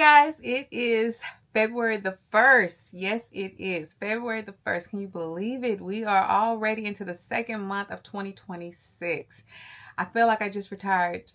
guys, it is February the 1st. Yes, it is February the 1st. Can you believe it? We are already into the second month of 2026. I feel like I just retired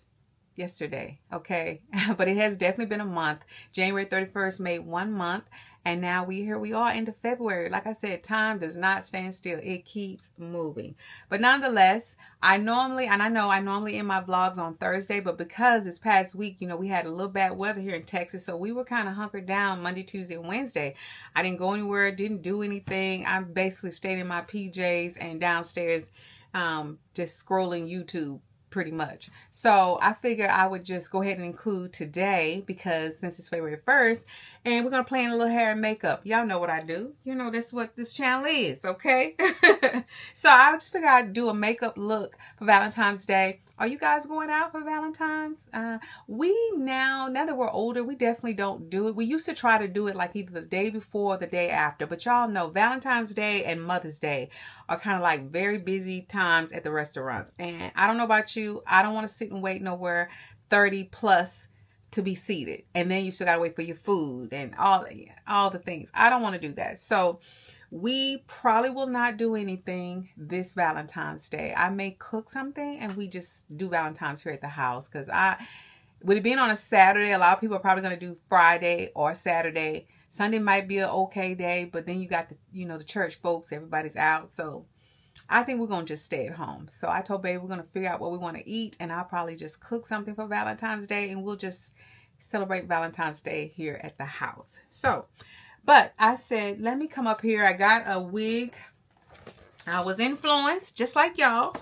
yesterday, okay? But it has definitely been a month. January 31st made 1 month, and now here we are into February. Like I said, time does not stand still. It keeps moving. But nonetheless, I know I normally end my vlogs on Thursday, but because this past week, we had a little bad weather here in Texas, so we were kind of hunkered down Monday, Tuesday, and Wednesday. I didn't go anywhere, didn't do anything. I basically stayed in my PJs and downstairs just scrolling YouTube pretty much. So I figured I would just go ahead and include today, because since it's February 1st, and we're going to play in a little hair and makeup. Y'all know what I do. That's what this channel is, okay? So I just figured I'd do a makeup look for Valentine's Day. Are you guys going out for Valentine's? We now that we're older, we definitely don't do it. We used to try to do it like either the day before or the day after. But y'all know Valentine's Day and Mother's Day are kind of like very busy times at the restaurants. And I don't know about you, I don't want to sit and wait nowhere 30 plus to be seated, and then you still gotta wait for your food and all the things. I don't want to do that. So we probably will not do anything this Valentine's Day. I may cook something and we just do Valentine's here at the house, because with it being on a Saturday, a lot of people are probably going to do Friday or Saturday. Sunday might be an okay day, but then you got the church folks, everybody's out. So I think we're going to just stay at home. So I told baby we're going to figure out what we want to eat, and I'll probably just cook something for Valentine's Day, and we'll just celebrate Valentine's Day here at the house. So, but I said, let me come up here. I got a wig. I was influenced just like y'all.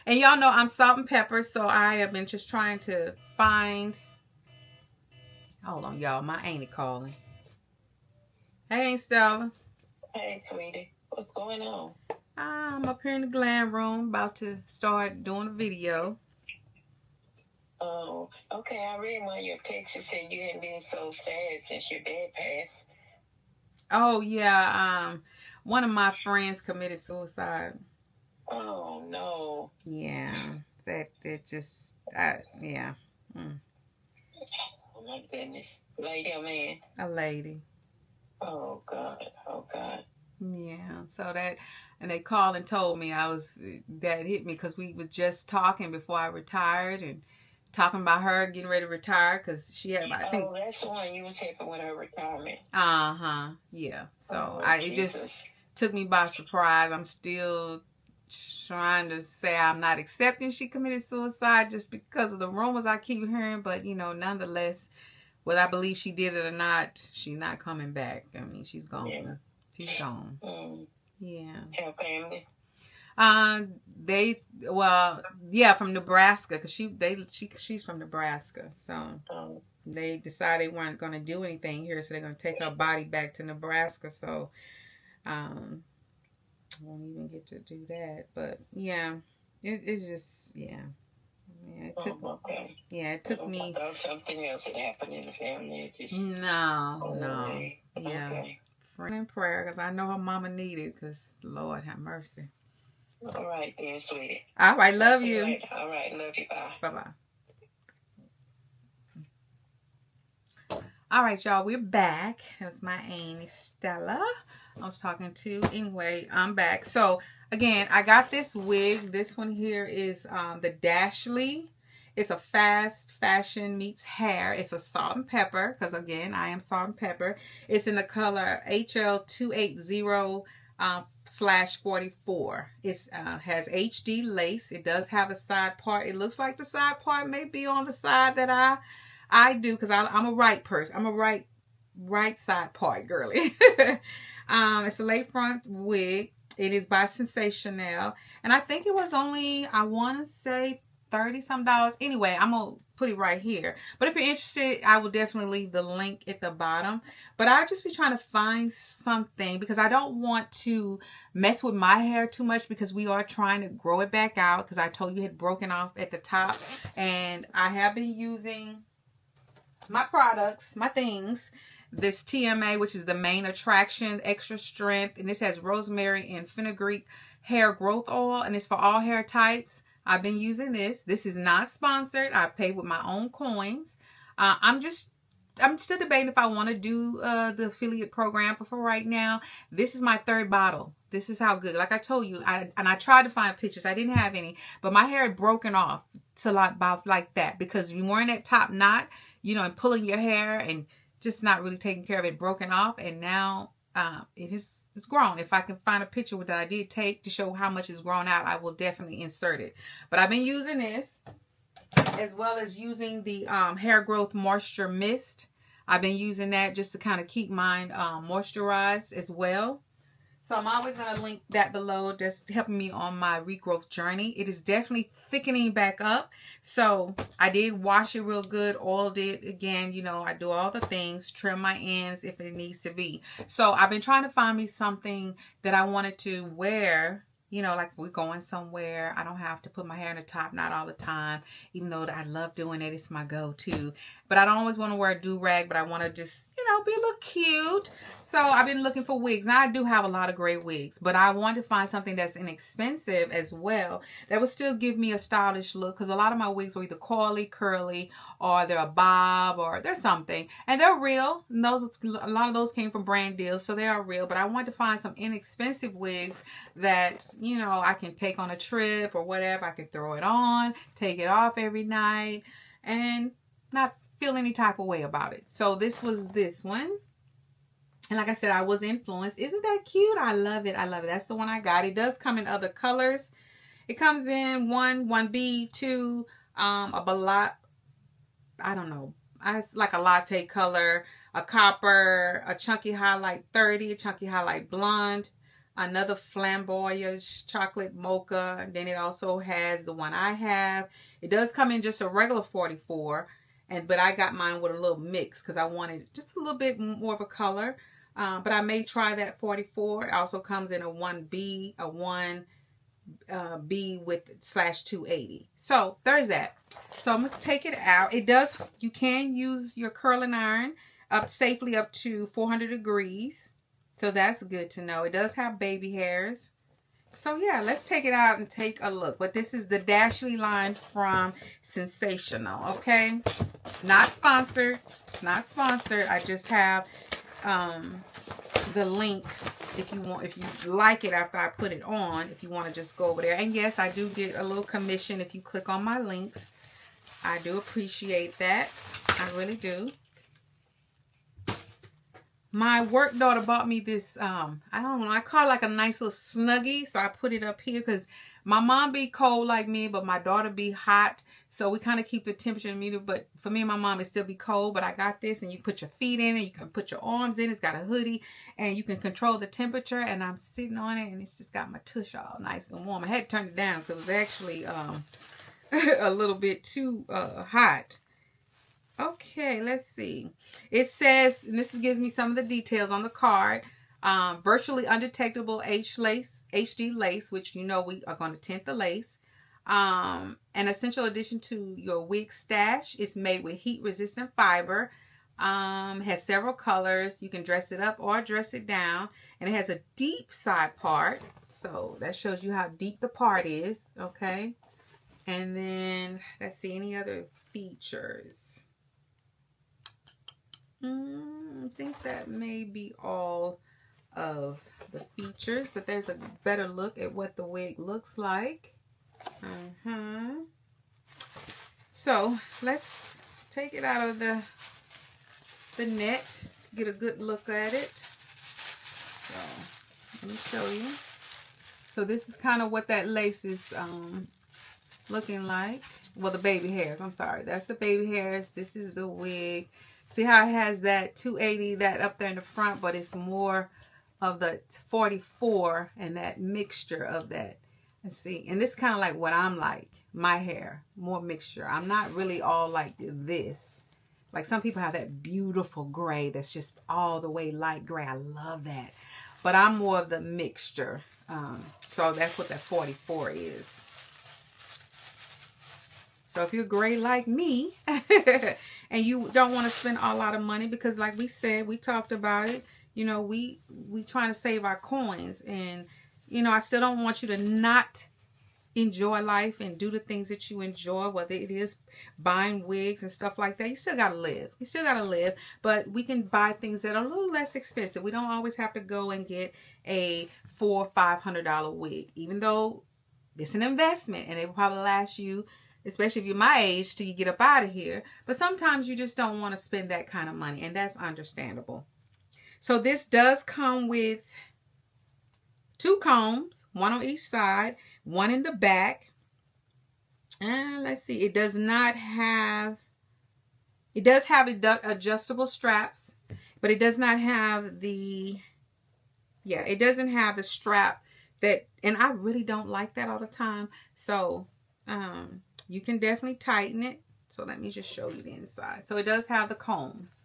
And y'all know I'm salt and pepper, so I have been just trying to find. Hold on, y'all. My auntie calling. Hey, Stella. Hey, sweetie. What's going on? I'm up here in the glam room about to start doing a video. Oh, okay. I read one of your texts that said you hadn't been so sad since your dad passed. Oh, yeah. One of my friends committed suicide. Oh, no. Yeah. Yeah. Oh, my goodness. Lady or man? A lady. Oh, God. Oh, God. Yeah. So and they called and told me that hit me, because we was just talking before I retired, and talking about her getting ready to retire, because she had, I think. Oh, that's the one you was helping with her retirement. Yeah. So it just took me by surprise. I'm still trying to say I'm not accepting she committed suicide just because of the rumors I keep hearing, but nonetheless, whether I believe she did it or not, she's not coming back. I mean, she's gone. Yeah. She's gone. Yeah. Her family? From Nebraska, because she's from Nebraska. So they decided they weren't going to do anything here, so they're going to take her body back to Nebraska. So won't even get to do that. But yeah, it's just it took me. I thought something else had happened in the family. No. Yeah. Okay. Friend in prayer, because I know her mama needed, because Lord have mercy. All right, then, sweetie. All right, love you. All right, love you. Bye. Bye-bye. All right, y'all, we're back. That's my auntie Stella I was talking to. Anyway, I'm back. So, again, I got this wig. This one here is the Dashley. It's a fast fashion meets hair. It's a salt and pepper, because, again, I am salt and pepper. It's in the color HL280/44. It has HD lace. It does have a side part. It looks like the side part may be on the side that I do, because I'm a right person. I'm a right side part girly. It's a late front wig. It is by Sensational, and I think it was only, I want to say, $30-some. Anyway, I'm gonna put it right here, but if you're interested, I will definitely leave the link at the bottom. But I'll just be trying to find something, because I don't want to mess with my hair too much, because we are trying to grow it back out, because I told you it had broken off at the top. And I have been using my products, my things, this TMA, which is the main attraction extra strength, and this has rosemary and fenugreek hair growth oil, and it's for all hair types. I've been using this. This is not sponsored. I pay with my own coins. I'm just I'm still debating if I want to do the affiliate program, but for right now, this is my third bottle. This is how good. Like I told you, I tried to find pictures. I didn't have any, but my hair had broken off to about like that because you're wearing that top knot, you know, and pulling your hair and just not really taking care of it, broken off, and now it's grown. If I can find a picture that I did take to show how much it's grown out, I will definitely insert it. But I've been using this as well as using the hair growth moisture mist. I've been using that just to kind of keep mine moisturized as well. So I'm always going to link that below, just helping me on my regrowth journey. It is definitely thickening back up. So I did wash it real good, oiled it again. You know, I do all the things, trim my ends if it needs to be. So I've been trying to find me something that I wanted to wear. You know, like we're going somewhere, I don't have to put my hair in a top knot all the time, even though I love doing it. It's my go-to. But I don't always want to wear a do-rag, but I want to just, you know, be a little cute. So I've been looking for wigs. Now, I do have a lot of great wigs, but I wanted to find something that's inexpensive as well that would still give me a stylish look, because a lot of my wigs are either coily, curly, or they're a bob, or they're something. And they're real. And a lot of those came from brand deals, so they are real. But I wanted to find some inexpensive wigs that, you know, I can take on a trip or whatever. I can throw it on, take it off every night, and not feel any type of way about it. So this was this one. And like I said, I was influenced. Isn't that cute? I love it. I love it. That's the one I got. It does come in other colors. It comes in 1B, 2, a lot. I don't know. It's like a latte color, a copper, a chunky highlight 30, a chunky highlight blonde, another flamboyant chocolate mocha. And then it also has the one I have. It does come in just a regular 44, but I got mine with a little mix because I wanted just a little bit more of a color. But I may try that 44. It also comes in a 1B, a 1B with /280. So there's that. So I'm going to take it out. It does, you can use your curling iron safely up to 400 degrees. So that's good to know. It does have baby hairs. So yeah, let's take it out and take a look. But this is the Dashley line from Sensational, okay? Not sponsored. It's not sponsored. I just have the link if you like it after I put it on, if you want to just go over there. And yes, I do get a little commission if you click on my links. I do appreciate that. I really do. My work daughter bought me this, I don't know, I call it like a nice little snuggie. So I put it up here because my mom be cold like me, but my daughter be hot. So we kind of keep the temperature meter. But for me and my mom, it still be cold. But I got this, and you put your feet in it. You can put your arms in it. It's got a hoodie, and you can control the temperature. And I'm sitting on it, and it's just got my tush all nice and warm. I had to turn it down because it was actually a little bit too hot. Okay, let's see. It says, and this gives me some of the details on the card. Virtually undetectable HD lace, which you know we are going to tint the lace. An essential addition to your wig stash. It's made with heat-resistant fiber. Has several colors. You can dress it up or dress it down. And it has a deep side part. So that shows you how deep the part is. Okay. And then, let's see, any other features. I think that may be all of the features, but there's a better look at what the wig looks like. So let's take it out of the net to get a good look at it. So let me show you. So this is kind of what that lace is looking like. Well, the baby hairs, I'm sorry, that's the baby hairs. This is the wig. See how it has that 280, that up there in the front, but it's more of the 44 and that mixture of that. Let's see. And this is kind of like what I'm like. My hair, more mixture. I'm not really all like this. Like some people have that beautiful gray that's just all the way light gray. I love that. But I'm more of the mixture. So that's what that 44 is. So if you're gray like me and you don't want to spend a lot of money, because like we said, we talked about it, you know, we trying to save our coins, and you know, I still don't want you to not enjoy life and do the things that you enjoy, whether it is buying wigs and stuff like that. You still got to live. You still got to live, but we can buy things that are a little less expensive. We don't always have to go and get a $400 or $500 wig, even though it's an investment and it will probably last you, especially if you're my age, till you get up out of here. But sometimes you just don't want to spend that kind of money, and that's understandable. So this does come with 2 combs, one on each side, one in the back. And let's see, it does have adjustable straps, but it does not have the, it doesn't have the strap that, and I really don't like that all the time. So you can definitely tighten it. So let me just show you the inside. So it does have the combs.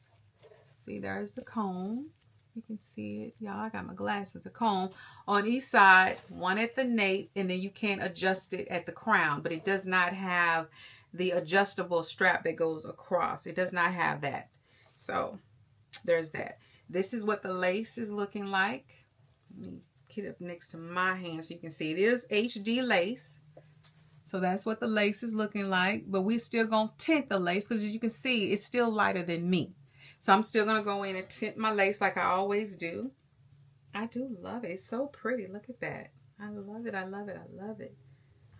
See, there's the comb. You can see it. Y'all, I got my glasses. A comb on each side, one at the nape, and then you can adjust it at the crown, but it does not have the adjustable strap that goes across. It does not have that. So there's that. This is what the lace is looking like. Let me get up next to my hand so you can see. It is HD lace. So that's what the lace is looking like, but we're still going to tint the lace because as you can see, it's still lighter than me. So I'm still going to go in and tint my lace like I always do. I do love it. It's so pretty. Look at that. I love it. I love it. I love it.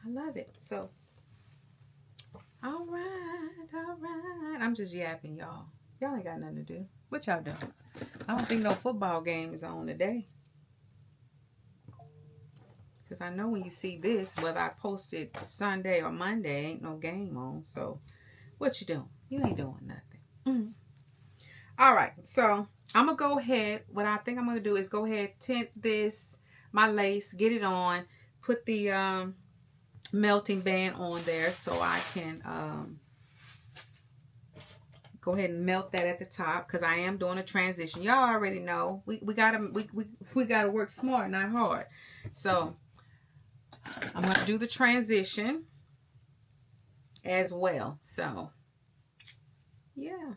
I love it. So, all right. All right. I'm just yapping, y'all. Y'all ain't got nothing to do. What y'all doing? I don't think no football game is on today. Because I know when you see this, whether I posted Sunday or Monday, ain't no game on. So, what you doing? You ain't doing nothing. Mm-hmm. All right, so I'm going to go ahead. What I think I'm going to do is go ahead, tint this, my lace, get it on, put the melting band on there so I can go ahead and melt that at the top because I am doing a transition. Y'all already know we gotta work smart, not hard. So I'm going to do the transition as well. So yeah.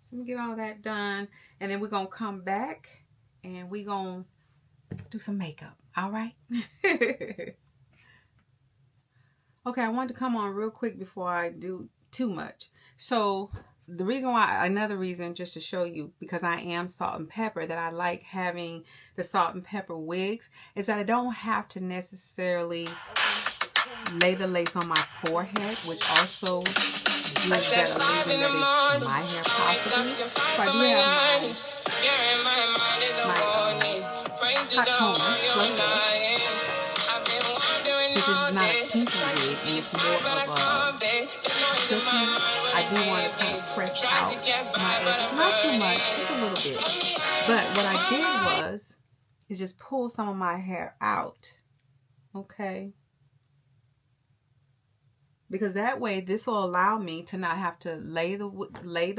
So we get all that done, and then we're going to come back, and we're going to do some makeup, all right? Okay, I wanted to come on real quick before I do too much. So the reason why, another reason just to show you, because I am salt and pepper, that I like having the salt and pepper wigs, is that I don't have to necessarily lay the lace on my forehead, which also gives that illusion that it's my hair possibly. So I do have my hot comb, this is not a kinky wig, and it's more of a silky. I do want to kind of press out my edges, not too much, just a little bit. But what I did is just pull some of my hair out, okay? Because that way, this will allow me to not have to lay the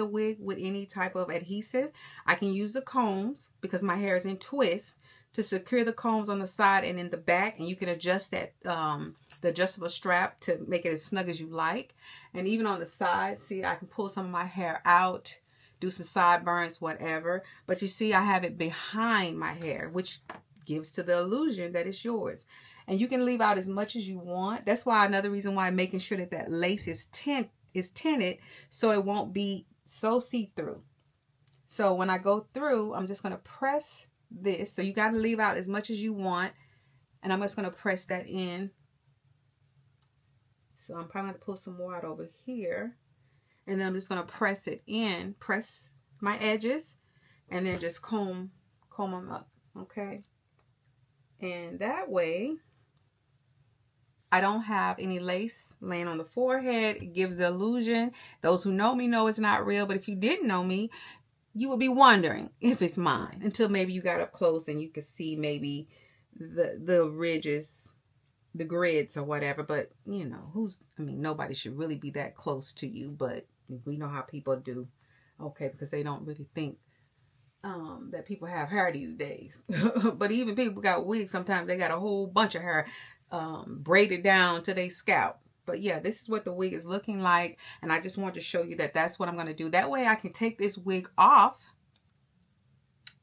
wig with any type of adhesive. I can use the combs because my hair is in twists to secure the combs on the side and in the back, and you can adjust that the adjustable strap to make it as snug as you like. And even on the side, see, I can pull some of my hair out, do some sideburns, whatever. But you see, I have it behind my hair, which gives to the illusion that it's yours. And you can leave out as much as you want. That's why another reason why I'm making sure that that lace is tinted so it won't be so see-through. So when I go through, I'm just going to press this. So you got to leave out as much as you want. And I'm just going to press that in. So I'm probably going to pull some more out over here. And then I'm just going to press it in. Press my edges. And then just comb them up. Okay. And that way, I don't have any lace laying on the forehead. It gives the illusion. Those who know me know it's not real. But if you didn't know me, you would be wondering if it's mine. Until maybe you got up close and you could see maybe the ridges, the grids or whatever. But, you know, nobody should really be that close to you. But we know how people do. Okay, because they don't really think that people have hair these days. But even people got wigs, sometimes they got a whole bunch of hair braided down to their scalp. But yeah, this is what the wig is looking like, and I just wanted to show you that that's what I'm going to do. That way I can take this wig off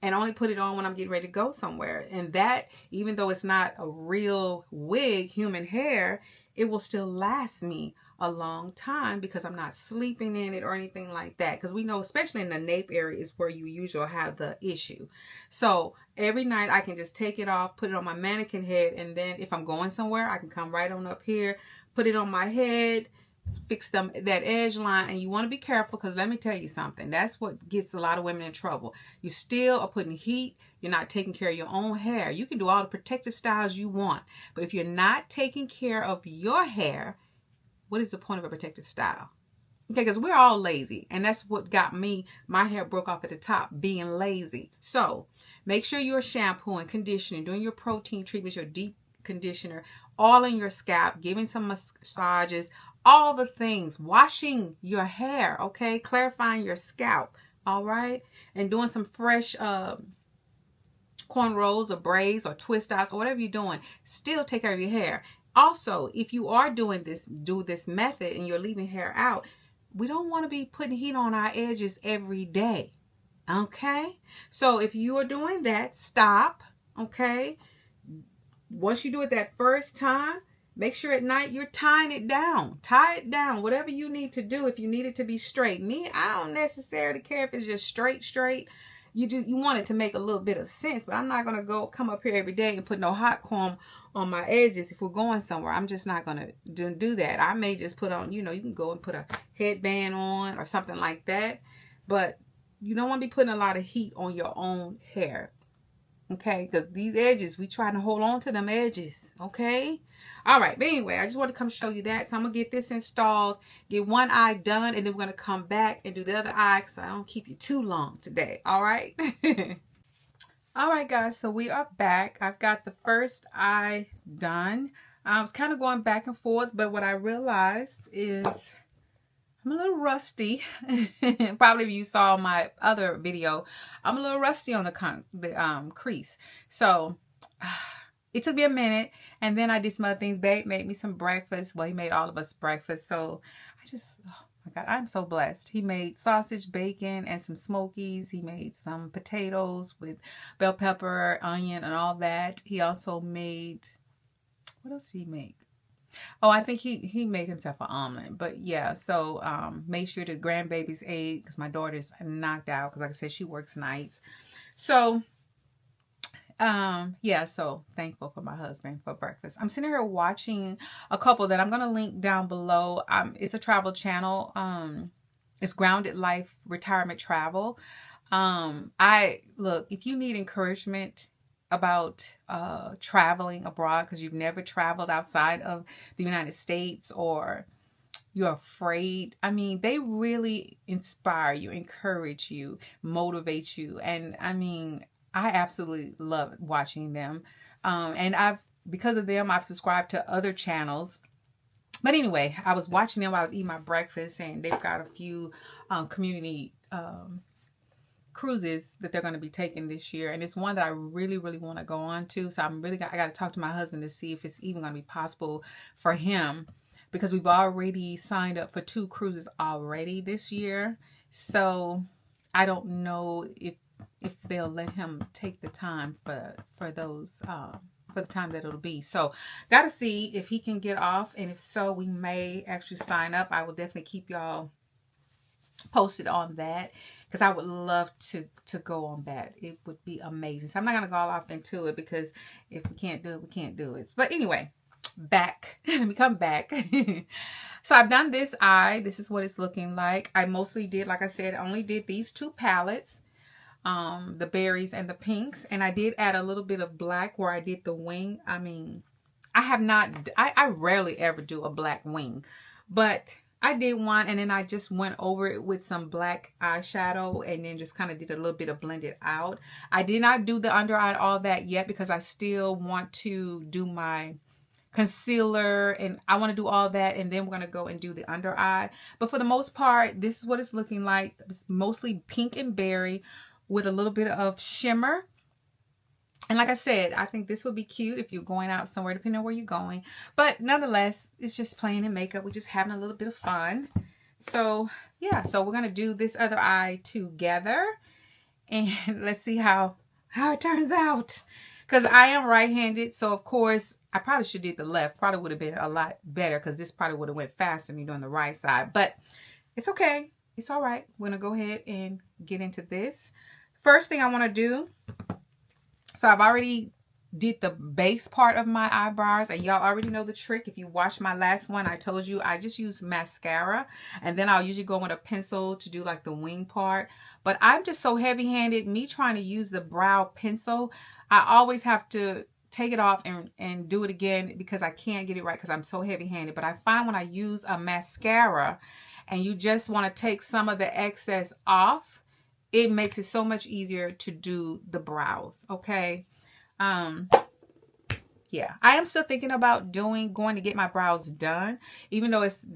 and only put it on when I'm getting ready to go somewhere. And that, even though it's not a real wig, human hair, it will still last me a long time because I'm not sleeping in it or anything like that. Because we know, especially in the nape area, is where you usually have the issue. So every night I can just take it off, put it on my mannequin head, and then if I'm going somewhere, I can come right on up here, put it on my head, fix that edge line. And you want to be careful, because let me tell you something, that's what gets a lot of women in trouble. You still are putting heat. You're not taking care of your own hair. You can do all the protective styles you want, but if you're not taking care of your hair, what is the point of a protective style? Okay, because we're all lazy, and that's what got me. My hair broke off at the top, being lazy. So make sure you're shampooing, conditioning, doing your protein treatments, your deep conditioner, all in your scalp, giving some massages, all the things, washing your hair, okay, clarifying your scalp, all right, and doing some fresh cornrows or braids or twist outs or whatever you're doing. Still take care of your hair. Also, if you are doing this, do this method, and you're leaving hair out, we don't want to be putting heat on our edges every day, okay? So if you are doing that, stop, okay? Once you do it that first time, make sure at night you're tying it down. Tie it down, whatever you need to do. If you need it to be straight. Me, I don't necessarily care if it's just straight. You want it to make a little bit of sense, but I'm not going to come up here every day and put no hot comb on my edges if we're going somewhere. I'm just not going to do that. I may just put on, you can go and put a headband on or something like that, but you don't want to be putting a lot of heat on your own hair. Okay, because these edges, we trying to hold on to them edges. Okay, all right, but anyway, I just want to come show you that. So I'm gonna get this installed, get one eye done, and then we're gonna come back and do the other eye, so I don't keep you too long today. All right. All right, guys, so we are back. I've got the first eye done. I was kind of going back and forth, but what I realized is I'm a little rusty. Probably if you saw my other video, I'm a little rusty on the crease. So it took me a minute, and then I did some other things. Babe made me some breakfast. Well, he made all of us breakfast. So oh my God, I'm so blessed. He made sausage, bacon, and some smokies. He made some potatoes with bell pepper, onion, and all that. He also made, what else did he make? Oh, I think he made himself an omelet. But yeah, so made sure the grandbabies ate, because my daughter's knocked out, because like I said, she works nights. So yeah, so thankful for my husband for breakfast. I'm sitting here watching a couple that I'm going to link down below. It's a travel channel. It's Grounded Life Retirement Travel. Look, if you need encouragement about traveling abroad, because you've never traveled outside of the United States, or you're afraid, I mean, they really inspire you, encourage you, motivate you. And I mean, I absolutely love watching them. And because of them, I've subscribed to other channels. But anyway, I was watching them while I was eating my breakfast, and they've got a few community cruises that they're going to be taking this year, and it's one that I really want to go on to. So I got to talk to my husband to see if it's even going to be possible for him, because we've already signed up for 2 cruises already this year. So I don't know if they'll let him take the time for those for the time that it'll be. So got to see if he can get off, and if so, we may actually sign up. I will definitely keep y'all posted on that, because I would love to go on that. It would be amazing. So I'm not going to go all off into it, because if we can't do it, we can't do it. But anyway, back. Let me come back. So I've done this eye. This is what it's looking like. I mostly did, like I said, I only did these 2 palettes, the berries and the pinks, and I did add a little bit of black where I did the wing. I mean, I rarely ever do a black wing, but I did one, and then I just went over it with some black eyeshadow, and then just kind of did a little bit of blended out. I did not do the under eye all that yet, because I still want to do my concealer, and I want to do all that, and then we're going to go and do the under eye. But for the most part, this is what it's looking like. It's mostly pink and berry with a little bit of shimmer. And like I said, I think this would be cute if you're going out somewhere, depending on where you're going. But nonetheless, it's just playing in makeup. We're just having a little bit of fun. So yeah, so we're going to do this other eye together. And let's see how how it turns out. Because I am right-handed, so of course, I probably should do the left. Probably would have been a lot better because this probably would have went faster than me doing the right side. But it's okay. It's all right. We're going to go ahead and get into this. First thing I want to do, so I've already did the base part of my eyebrows, and y'all already know the trick. If you watched my last one, I told you I just use mascara, and then I'll usually go with a pencil to do like the wing part. But I'm just so heavy-handed, me trying to use the brow pencil, I always have to take it off and do it again because I can't get it right because I'm so heavy-handed. But I find when I use a mascara and you just want to take some of the excess off, it makes it so much easier to do the brows. Okay. Yeah, I am still thinking about going to get my brows done, even though it's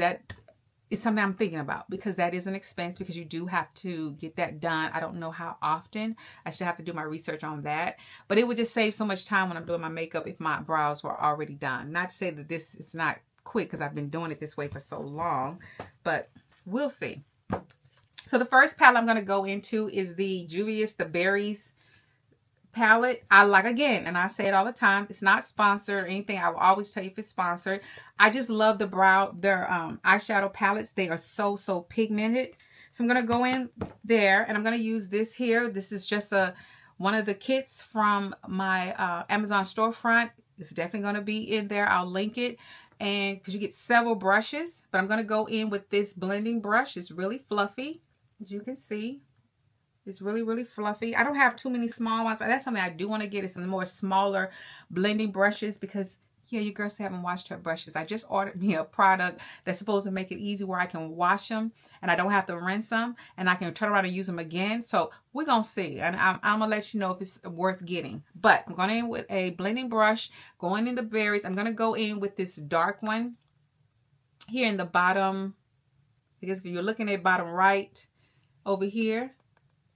something I'm thinking about, because that is an expense, because you do have to get that done. I don't know how often. I still have to do my research on that, but it would just save so much time when I'm doing my makeup if my brows were already done. Not to say that this is not quick, because I've been doing it this way for so long, but we'll see. So the first palette I'm going to go into is the Juvia's The Berries palette. I like, again, and I say it all the time, it's not sponsored or anything. I will always tell you if it's sponsored. I just love their eyeshadow palettes. They are so pigmented. So I'm going to go in there and I'm going to use this here. This is just one of the kits from my Amazon storefront. It's definitely going to be in there. I'll link it. And because you get several brushes, but I'm going to go in with this blending brush. It's really fluffy, as you can see. It's really fluffy. I don't have too many small ones. That's something I do want to get, is some more smaller blending brushes, because yeah, you girls haven't washed her brushes. I just ordered me a product that's supposed to make it easy where I can wash them and I don't have to rinse them and I can turn around and use them again. So we're going to see. And I'm going to let you know if it's worth getting. But I'm going in with a blending brush, going in the berries. I'm going to go in with this dark one here in the bottom. I guess if you're looking at bottom right over here.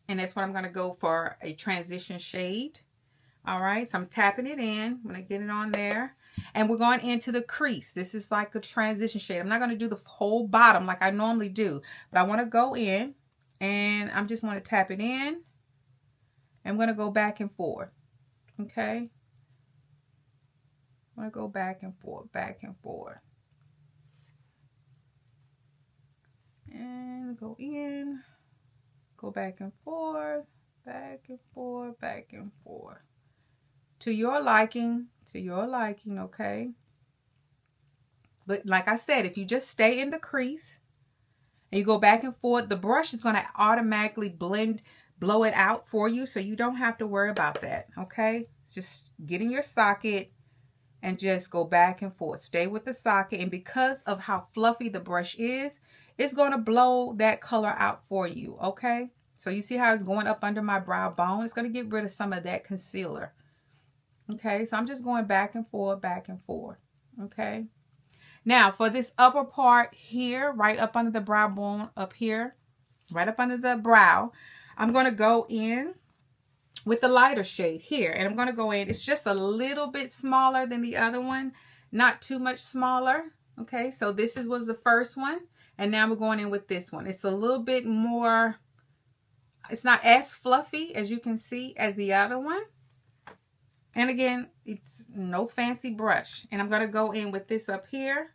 And that's what I'm going to go for, a transition shade. All right, so I'm tapping it in. I'm going to get it on there. And we're going into the crease. This is like a transition shade. I'm not going to do the whole bottom like I normally do, but I want to go in and I'm just want to tap it in. I'm going to go back and forth. Okay. I'm going to go back and forth, back and forth. And go in. Go back and forth, back and forth, back and forth. To your liking, okay? But like I said, if you just stay in the crease and you go back and forth, the brush is going to automatically blow it out for you, so you don't have to worry about that, okay? It's just get in your socket and just go back and forth. Stay with the socket, and because of how fluffy the brush is, it's going to blow that color out for you, okay? So you see how it's going up under my brow bone? It's going to get rid of some of that concealer. Okay, so I'm just going back and forth, okay? Now, for this upper part here, right up under the brow bone up here, right up under the brow, I'm going to go in with the lighter shade here. And I'm going to go in, it's just a little bit smaller than the other one, not too much smaller. Okay, so this was the first one. And now we're going in with this one. It's a little bit more, it's not as fluffy, as you can see, as the other one. And again, it's no fancy brush. And I'm going to go in with this up here,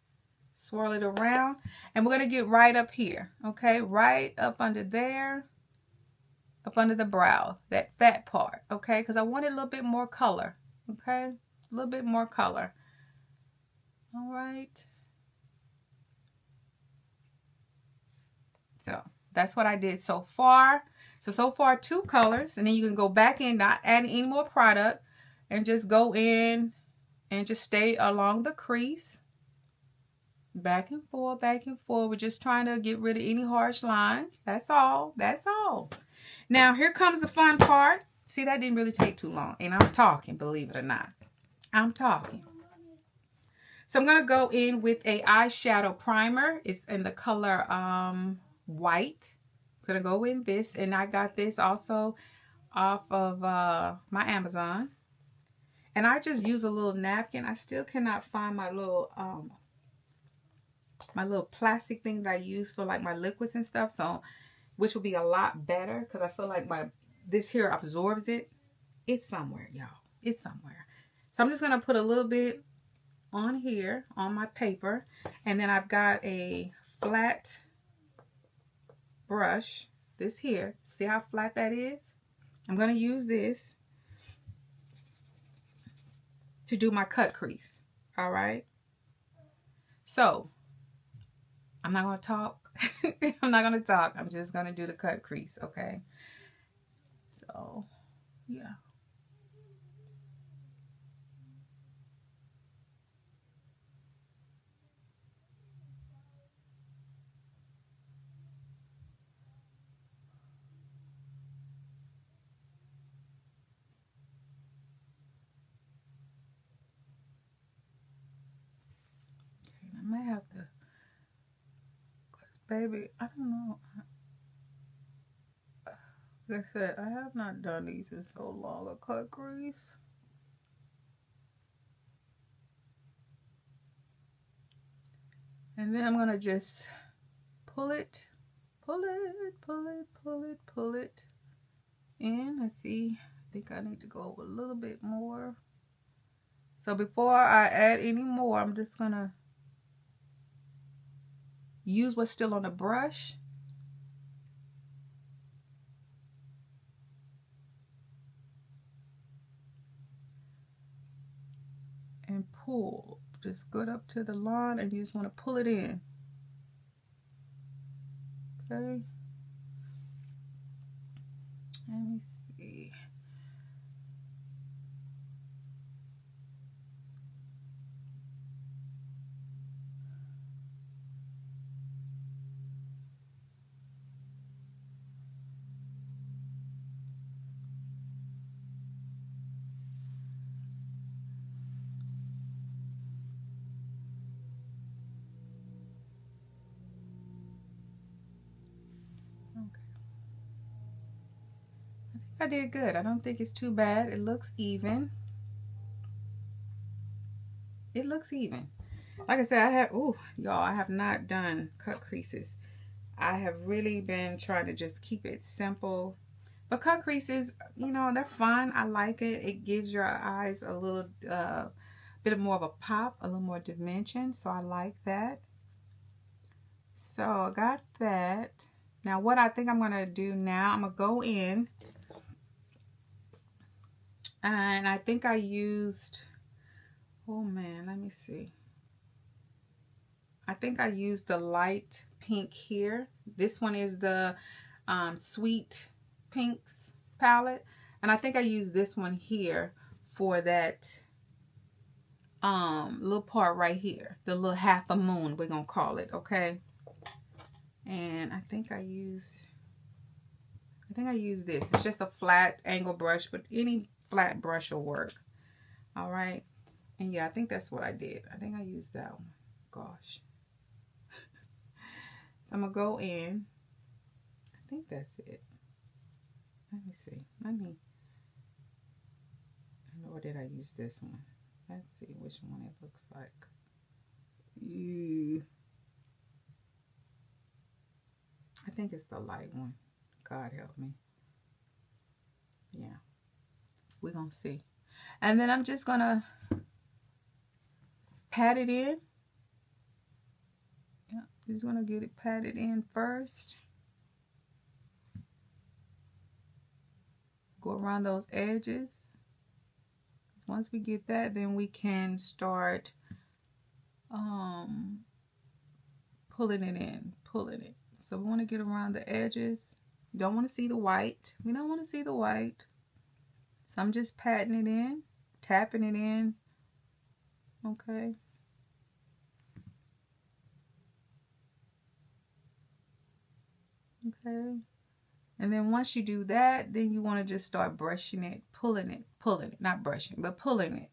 swirl it around, and we're going to get right up here. Okay, right up under there, up under the brow, that fat part. Okay, because I wanted a little bit more color. Okay, a little bit more color. All right. So that's what I did so far. So far 2 colors, and then you can go back in, not adding any more product, and just go in and just stay along the crease. Back and forth, back and forth. We're just trying to get rid of any harsh lines. That's all. That's all. Now, here comes the fun part. See, that didn't really take too long. And I'm talking, believe it or not. I'm talking. So I'm going to go in with a eyeshadow primer. It's in the color white. I'm going to go in this. And I got this also off of my Amazon. And I just use a little napkin. I still cannot find my little plastic thing that I use for like my liquids and stuff. So, which will be a lot better because I feel like this here absorbs it. It's somewhere, y'all. It's somewhere. So I'm just going to put a little bit on here on my paper, and then I've got a flat brush, this here. See how flat that is? I'm going to use this to do my cut crease. All right. So I'm not going to talk. I'm not going to talk. I'm just going to do the cut crease. Okay. So yeah. I might have to, cause baby, I don't know. Like I said, I have not done these in so long. A cut crease. And then I'm gonna just pull it, pull it, pull it, pull it, pull it in. Let's see. I think I need to go over a little bit more. So before I add any more, I'm just gonna use what's still on the brush. And pull. Just good up to the line, and you just want to pull it in. Okay. Let me see. I did good. I don't think it's too bad. It looks even. It looks even. Like I said, I have not done cut creases. I have really been trying to just keep it simple. But cut creases, you know, they're fun. I like it. It gives your eyes a little bit more of a pop, a little more dimension. So I like that. So I got that. Now what I think I'm going to do now, I'm going to go in. And I think I used, oh man, let me see. I think I used the light pink here. This one is the Sweet Pinks palette. And I think I used this one here for that little part right here. The little half a moon, we're going to call it, okay? And I think I used this. It's just a flat angle brush, but any flat brush will work. All right. And yeah, I think that's what I did. I think I used that one. Gosh. So I'm going to go in. I think that's it. Let me see. Or did I use this one? Let's see which one it looks like. I think it's the light one. God help me. Yeah. We're going to see. And then I'm just going to pat it in. Yeah, just going to get it patted in first. Go around those edges. Once we get that, then we can start pulling it in, pulling it. So we want to get around the edges. You don't want to see the white. We don't want to see the white. So I'm just patting it in, tapping it in. Okay. Okay. And then once you do that, then you want to just start brushing it, pulling it, not brushing, but pulling it.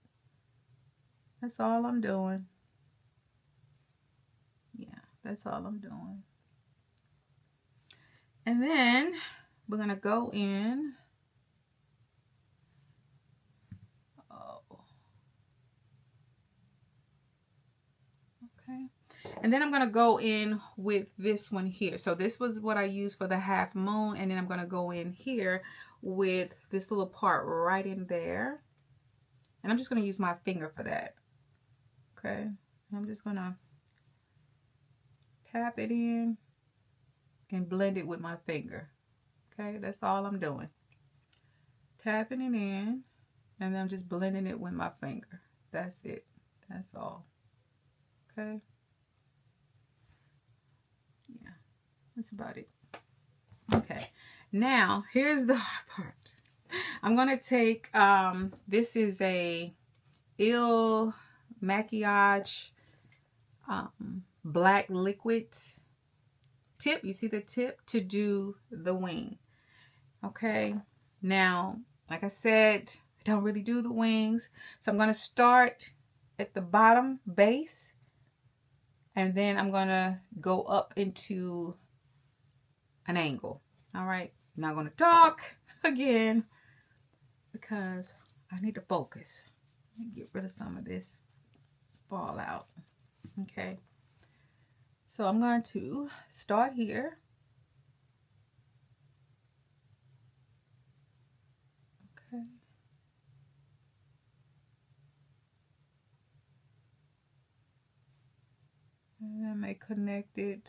That's all I'm doing. Yeah, that's all I'm doing. And then we're going to go in. Oh. Okay. And then I'm going to go in with this one here. So this was what I used for the half moon. And then I'm going to go in here with this little part right in there. And I'm just going to use my finger for that. Okay. I'm just going to tap it in and blend it with my finger. Okay. That's all I'm doing. Tapping it in. And then I'm just blending it with my finger. That's it. That's all. Okay. Yeah. That's about it. Okay. Now, here's the hard part. I'm going to take, this is a Il Maquillage black liquid tip. You see the tip to do the wing. Okay. Now, like I said, I don't really do the wings. So I'm going to start at the bottom base. And then I'm going to go up into an angle. All right. I'm not going to talk again because I need to focus. Let me get rid of some of this fallout. Okay. So I'm going to start here. Okay. And I may connect it.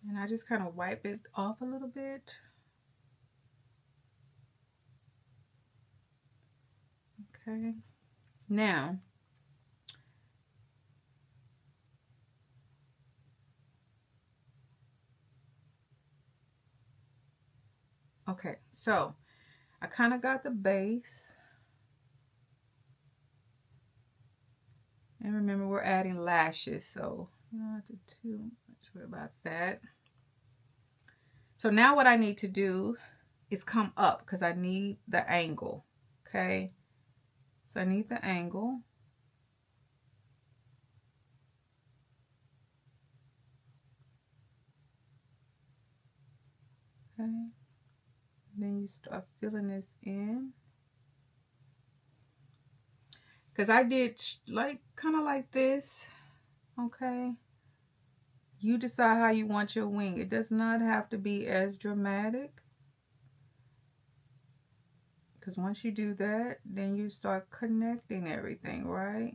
And I just kind of wipe it off a little bit. Okay. Now, okay, so I kind of got the base. And remember, we're adding lashes, so you don't have to too much worry about that. So now what I need to do is come up because I need the angle. Okay. So I need the angle. Okay. Then you start filling this in. Because I did like kind of like this. Okay. You decide how you want your wing. It does not have to be as dramatic. Because once you do that, then you start connecting everything, right?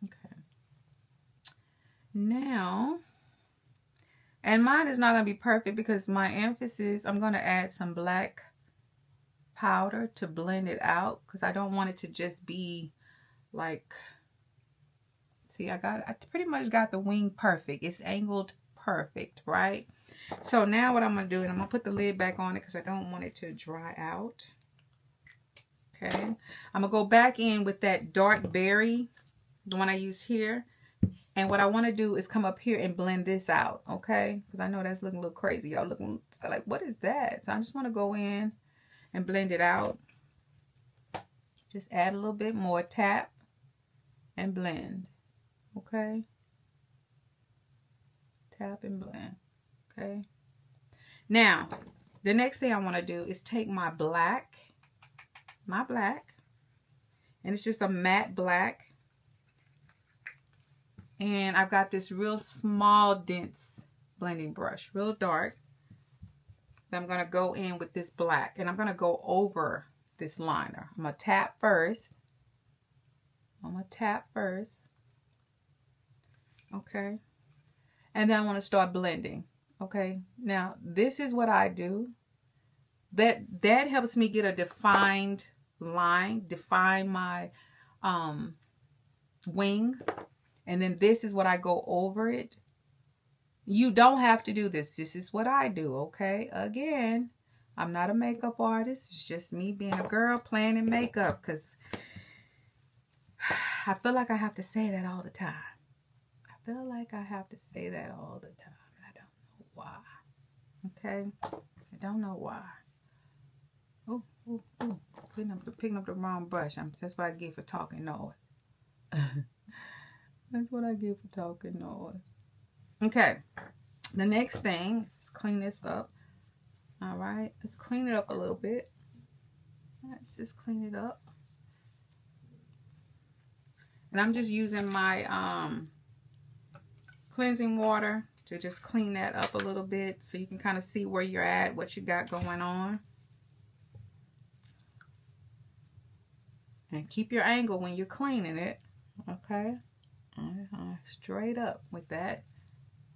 Okay. Now, and mine is not going to be perfect because my emphasis, I'm going to add some black powder to blend it out because I don't want it to just be like, see, I pretty much got the wing perfect. It's angled perfect, right? So now what I'm going to do, and I'm going to put the lid back on it because I don't want it to dry out. Okay. I'm going to go back in with that dark berry, the one I used here. And what I want to do is come up here and blend this out, okay? Because I know that's looking a little crazy. Y'all looking like, what is that? So I just want to go in and blend it out. Just add a little bit more, tap and blend, okay? Tap and blend, okay? Now, the next thing I want to do is take my black, and it's just a matte black. And I've got this real small, dense blending brush, real dark. Then I'm going to go in with this black, and I'm going to go over this liner. I'm going to tap first. Okay. And then I want to start blending. Okay. Now, this is what I do. That helps me get a defined line, define my wing. And then this is what I go over it. You don't have to do this. This is what I do, okay? Again, I'm not a makeup artist. It's just me being a girl playing in makeup because I feel like I have to say that all the time. I feel like I have to say that all the time. And I don't know why. Okay? I don't know why. Oh. Picking up the wrong brush. That's what I get for talking noise. That's what I get for talking noise. Okay. The next thing is clean this up. All right, let's clean it up a little bit. Let's just clean it up. And I'm just using my cleansing water to just clean that up a little bit so you can kind of see where you're at, what you got going on. And keep your angle when you're cleaning it. Okay. Straight up with that.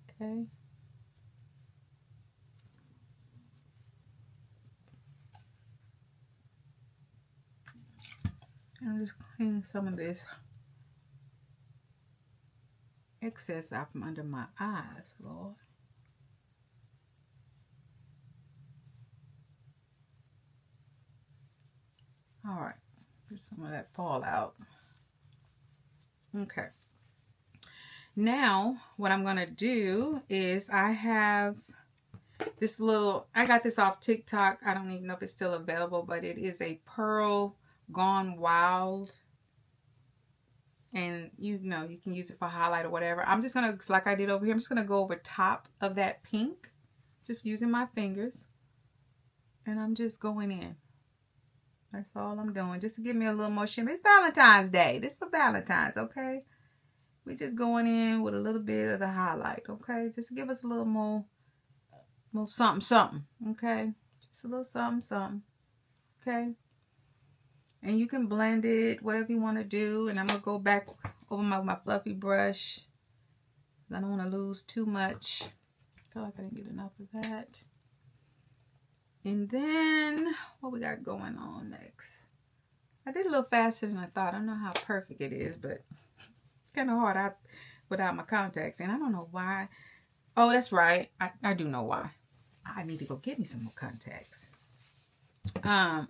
Okay. And I'm just cleaning some of this excess out from under my eyes, Lord. All right. Get some of that fallout. Okay. Now, what I'm going to do is I have this little, I got this off TikTok. I don't even know if it's still available, but it is a pearl gone wild. And you know, you can use it for highlight or whatever. I'm just going to, like I did over here, I'm just going to go over top of that pink. Just using my fingers. And I'm just going in. That's all I'm doing. Just to give me a little more shimmer. It's Valentine's Day. This is for Valentine's, okay? We're just going in with a little bit of the highlight, okay? Just to give us a little more something, something, okay? Just a little something, something, okay? And you can blend it, whatever you want to do. And I'm going to go back over my fluffy brush. I don't want to lose too much. I feel like I didn't get enough of that. And then, what we got going on next? I did a little faster than I thought. I don't know how perfect it is, but it's kind of hard out without my contacts. And I don't know why. Oh, that's right. I do know why. I need to go get me some more contacts.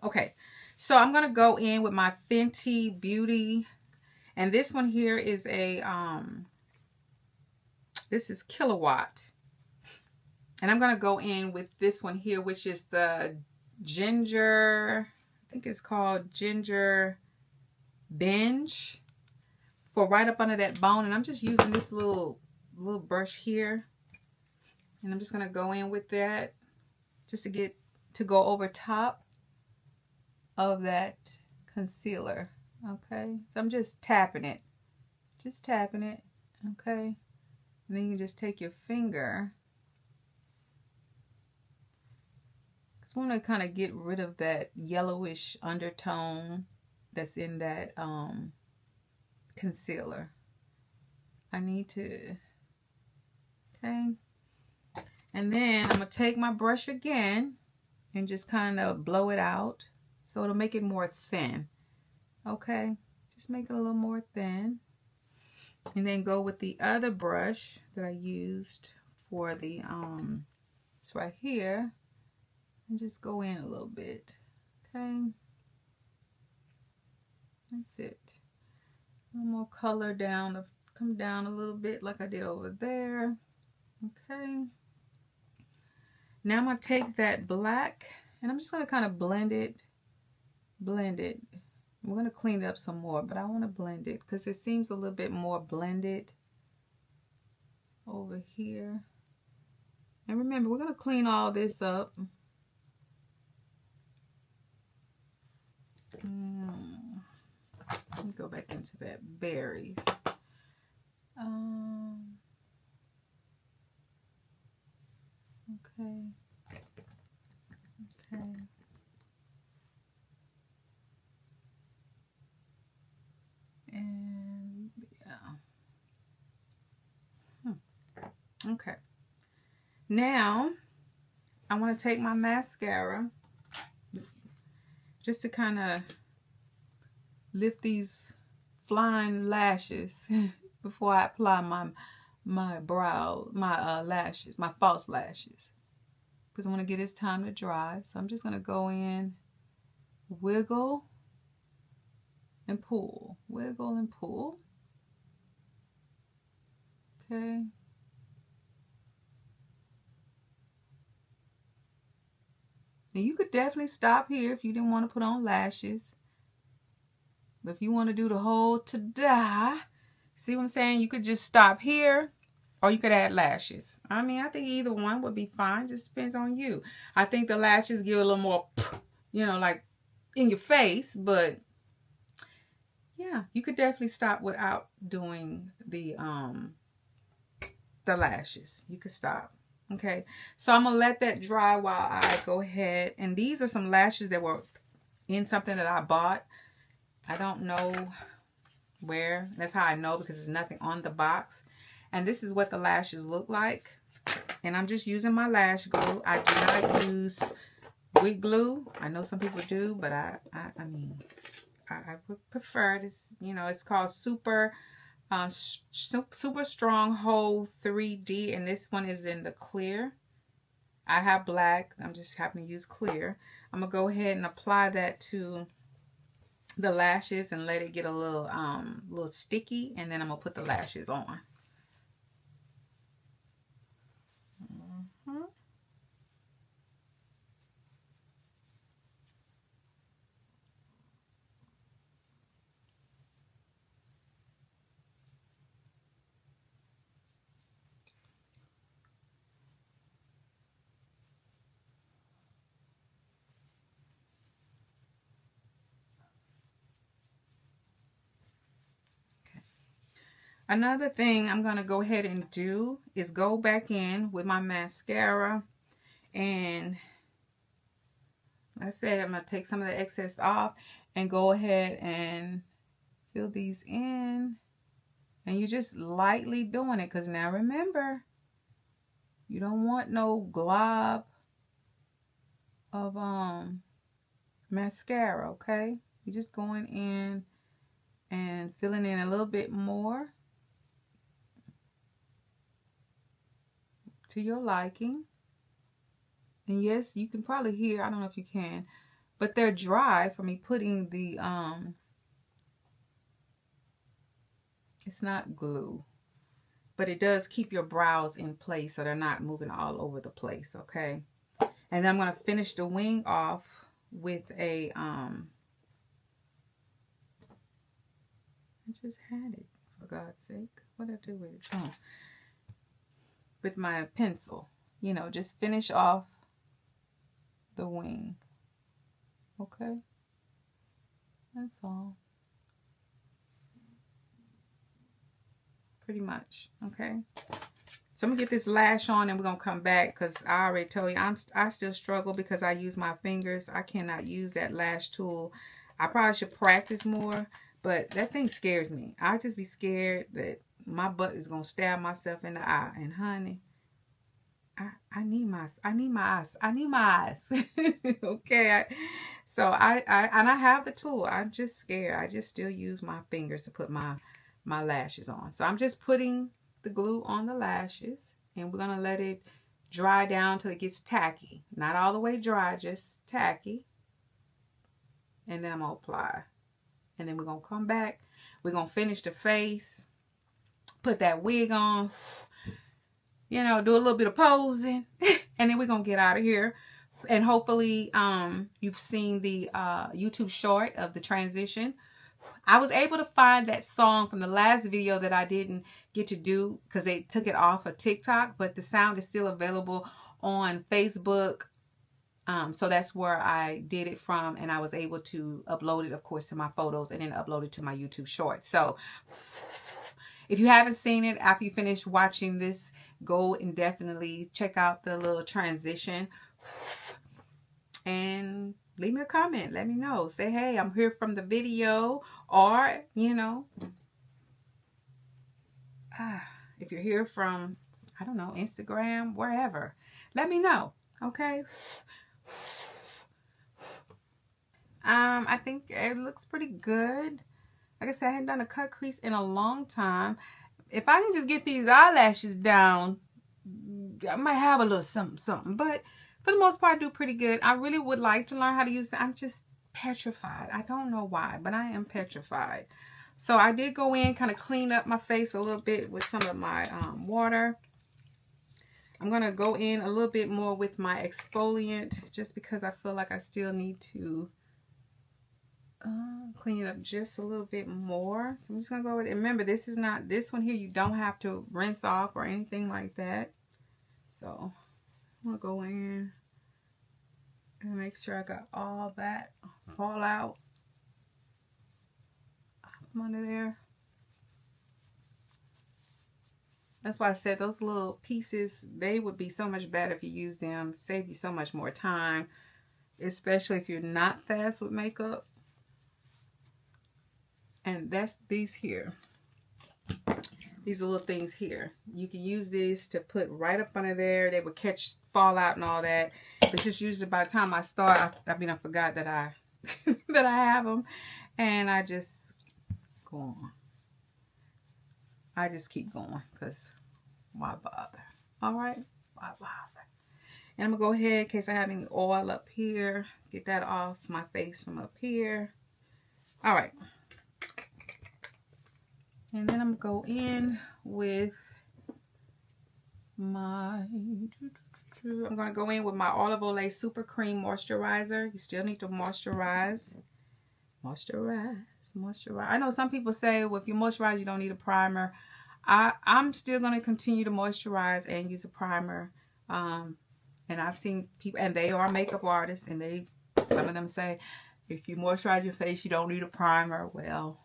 Okay. So I'm going to go in with my Fenty Beauty. And this one here is a, this is Kilowatt. And I'm going to go in with this one here, which is the Ginger, I think it's called Ginger Binge, for right up under that bone. And I'm just using this little brush here. And I'm just going to go in with that just to go over top of that concealer. Okay. So I'm just tapping it. Just tapping it. Okay. And then you can just take your finger. I want to kind of get rid of that yellowish undertone that's in that concealer. I need to, okay. And then I'm going to take my brush again and just kind of blow it out so it'll make it more thin. Okay, just make it a little more thin. And then go with the other brush that I used for the, it's right here. And just go in a little bit. Okay. That's it. A little more color down, come down a little bit like I did over there. Okay. Now I'm going to take that black and I'm just going to kind of blend it. Blend it. I'm going to clean it up some more, but I want to blend it because it seems a little bit more blended over here. And remember, we're going to clean all this up. Let me go back into that berries. Okay. Okay. And yeah. Okay. Now I want to take my mascara just to kind of lift these flying lashes before I apply my brow, my lashes, my false lashes, because I want to give this time to dry. So I'm just going to go in, wiggle and pull, wiggle and pull. Okay. Now you could definitely stop here if you didn't want to put on lashes. But if you want to do the whole ta-da, see what I'm saying? You could just stop here Or you could add lashes. I mean, I think either one would be fine. Just depends on you. I think the lashes give a little more, you know, like in your face. But yeah, you could definitely stop without doing the lashes. You could stop. Okay, so I'm gonna let that dry while I go ahead. And these are some lashes that were in something that I bought. I don't know where. That's how I know, because there's nothing on the box. And this is what the lashes look like. And I'm just using my lash glue. I do not use wig glue. I know some people do, but I mean, I would prefer this. You know, it's called Super Strong Hold 3D, and this one is in the clear. I have black. I'm just happen to use clear. I'm gonna go ahead and apply that to the lashes and let it get a little sticky, and then I'm gonna put the lashes on. Another thing I'm going to go ahead and do is go back in with my mascara, and like I said, I'm going to take some of the excess off and go ahead and fill these in. And you're just lightly doing it, because now remember, you don't want no glob of mascara, okay? You're just going in and filling in a little bit more to your liking. And yes, you can probably hear, I don't know if you can, but they're dry from me putting the it's not glue, but it does keep your brows in place so they're not moving all over the place, okay? And then I'm going to finish the wing off with a I just had it, for God's sake. What did I do with it? Oh, with my pencil. You know, just finish off the wing. Okay? That's all. Pretty much. Okay? So I'm going to get this lash on, and we're going to come back, because I already told you I still struggle because I use my fingers. I cannot use that lash tool. I probably should practice more, but that thing scares me. I just be scared that my butt is going to stab myself in the eye. And honey, I need my eyes. Okay. So I have the tool. I'm just scared. I just still use my fingers to put my lashes on. So I'm just putting the glue on the lashes, and we're going to let it dry down till it gets tacky. Not all the way dry, just tacky. And then I'm going to apply. And then we're going to come back. We're going to finish the face. Put that wig on. You know, do a little bit of posing. And then we're going to get out of here. And hopefully you've seen the YouTube short of the transition. I was able to find that song from the last video that I didn't get to do because they took it off of TikTok, but the sound is still available on Facebook. So that's where I did it from, and I was able to upload it, of course, to my photos, and then upload it to my YouTube short. So if you haven't seen it after you finish watching this, go and definitely check out the little transition and leave me a comment. Let me know. Say, hey, I'm here from the video, or, you know, if you're here from, I don't know, Instagram, wherever, let me know. Okay. I think it looks pretty good. Like I said, I hadn't done a cut crease in a long time. If I can just get these eyelashes down, I might have a little something. But for the most part, I do pretty good. I really would like to learn how to use it. I'm just petrified. I don't know why, but I am petrified. So I did go in, kind of clean up my face a little bit with some of my water. I'm going to go in a little bit more with my exfoliant, just because I feel like I still need to clean it up just a little bit more. So I'm just gonna go with it. Remember, this is not, this one here you don't have to rinse off or anything like that. So I'm gonna go in and make sure I got all that fall out from under there. That's why I said those little pieces, they would be so much better if you use them. Save you so much more time, especially if you're not fast with makeup. And that's these here. These little things here. You can use these to put right up under there. They would catch fallout and all that. But just usually by the time I start, I forgot that I that I have them. And I just go on. I just keep going because why bother? All right, why bother? And I'm gonna go ahead in case I have any oil up here. Get that off my face from up here. All right. And then I'm gonna go in with my, I'm gonna go in with my Olive Olay Super Cream Moisturizer. You still need to moisturize. Moisturize. I know some people say, well, if you moisturize, you don't need a primer. I'm still gonna continue to moisturize and use a primer. And I've seen people, and they are makeup artists, and some of them say, if you moisturize your face, you don't need a primer. Well,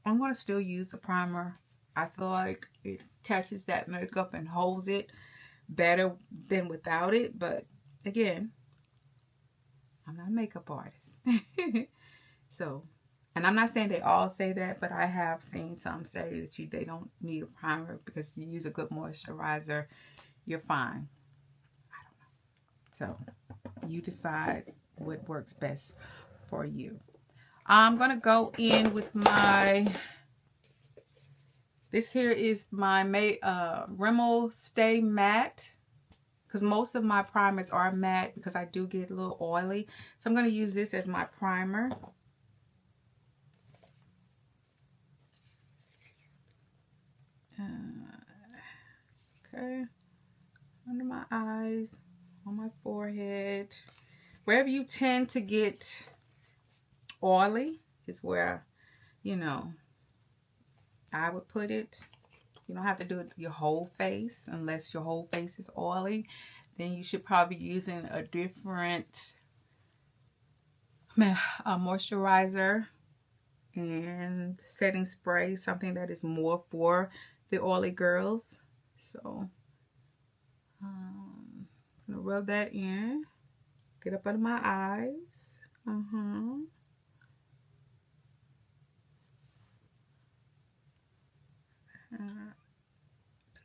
I'm going to still use the primer. I feel like it catches that makeup and holds it better than without it. But again, I'm not a makeup artist. So, and I'm not saying they all say that, but I have seen some say that they don't need a primer because if you use a good moisturizer, you're fine. I don't know. So, you decide what works best for you. I'm going to go in with my, this here is my Rimmel Stay Matte, because most of my primers are matte because I do get a little oily. So I'm going to use this as my primer. Okay, under my eyes, on my forehead, wherever you tend to get oily is where, you know, I would put it. You don't have to do it your whole face unless your whole face is oily. Then you should probably be using a different moisturizer and setting spray, something that is more for the oily girls. So I'm gonna rub that in, get up under my eyes.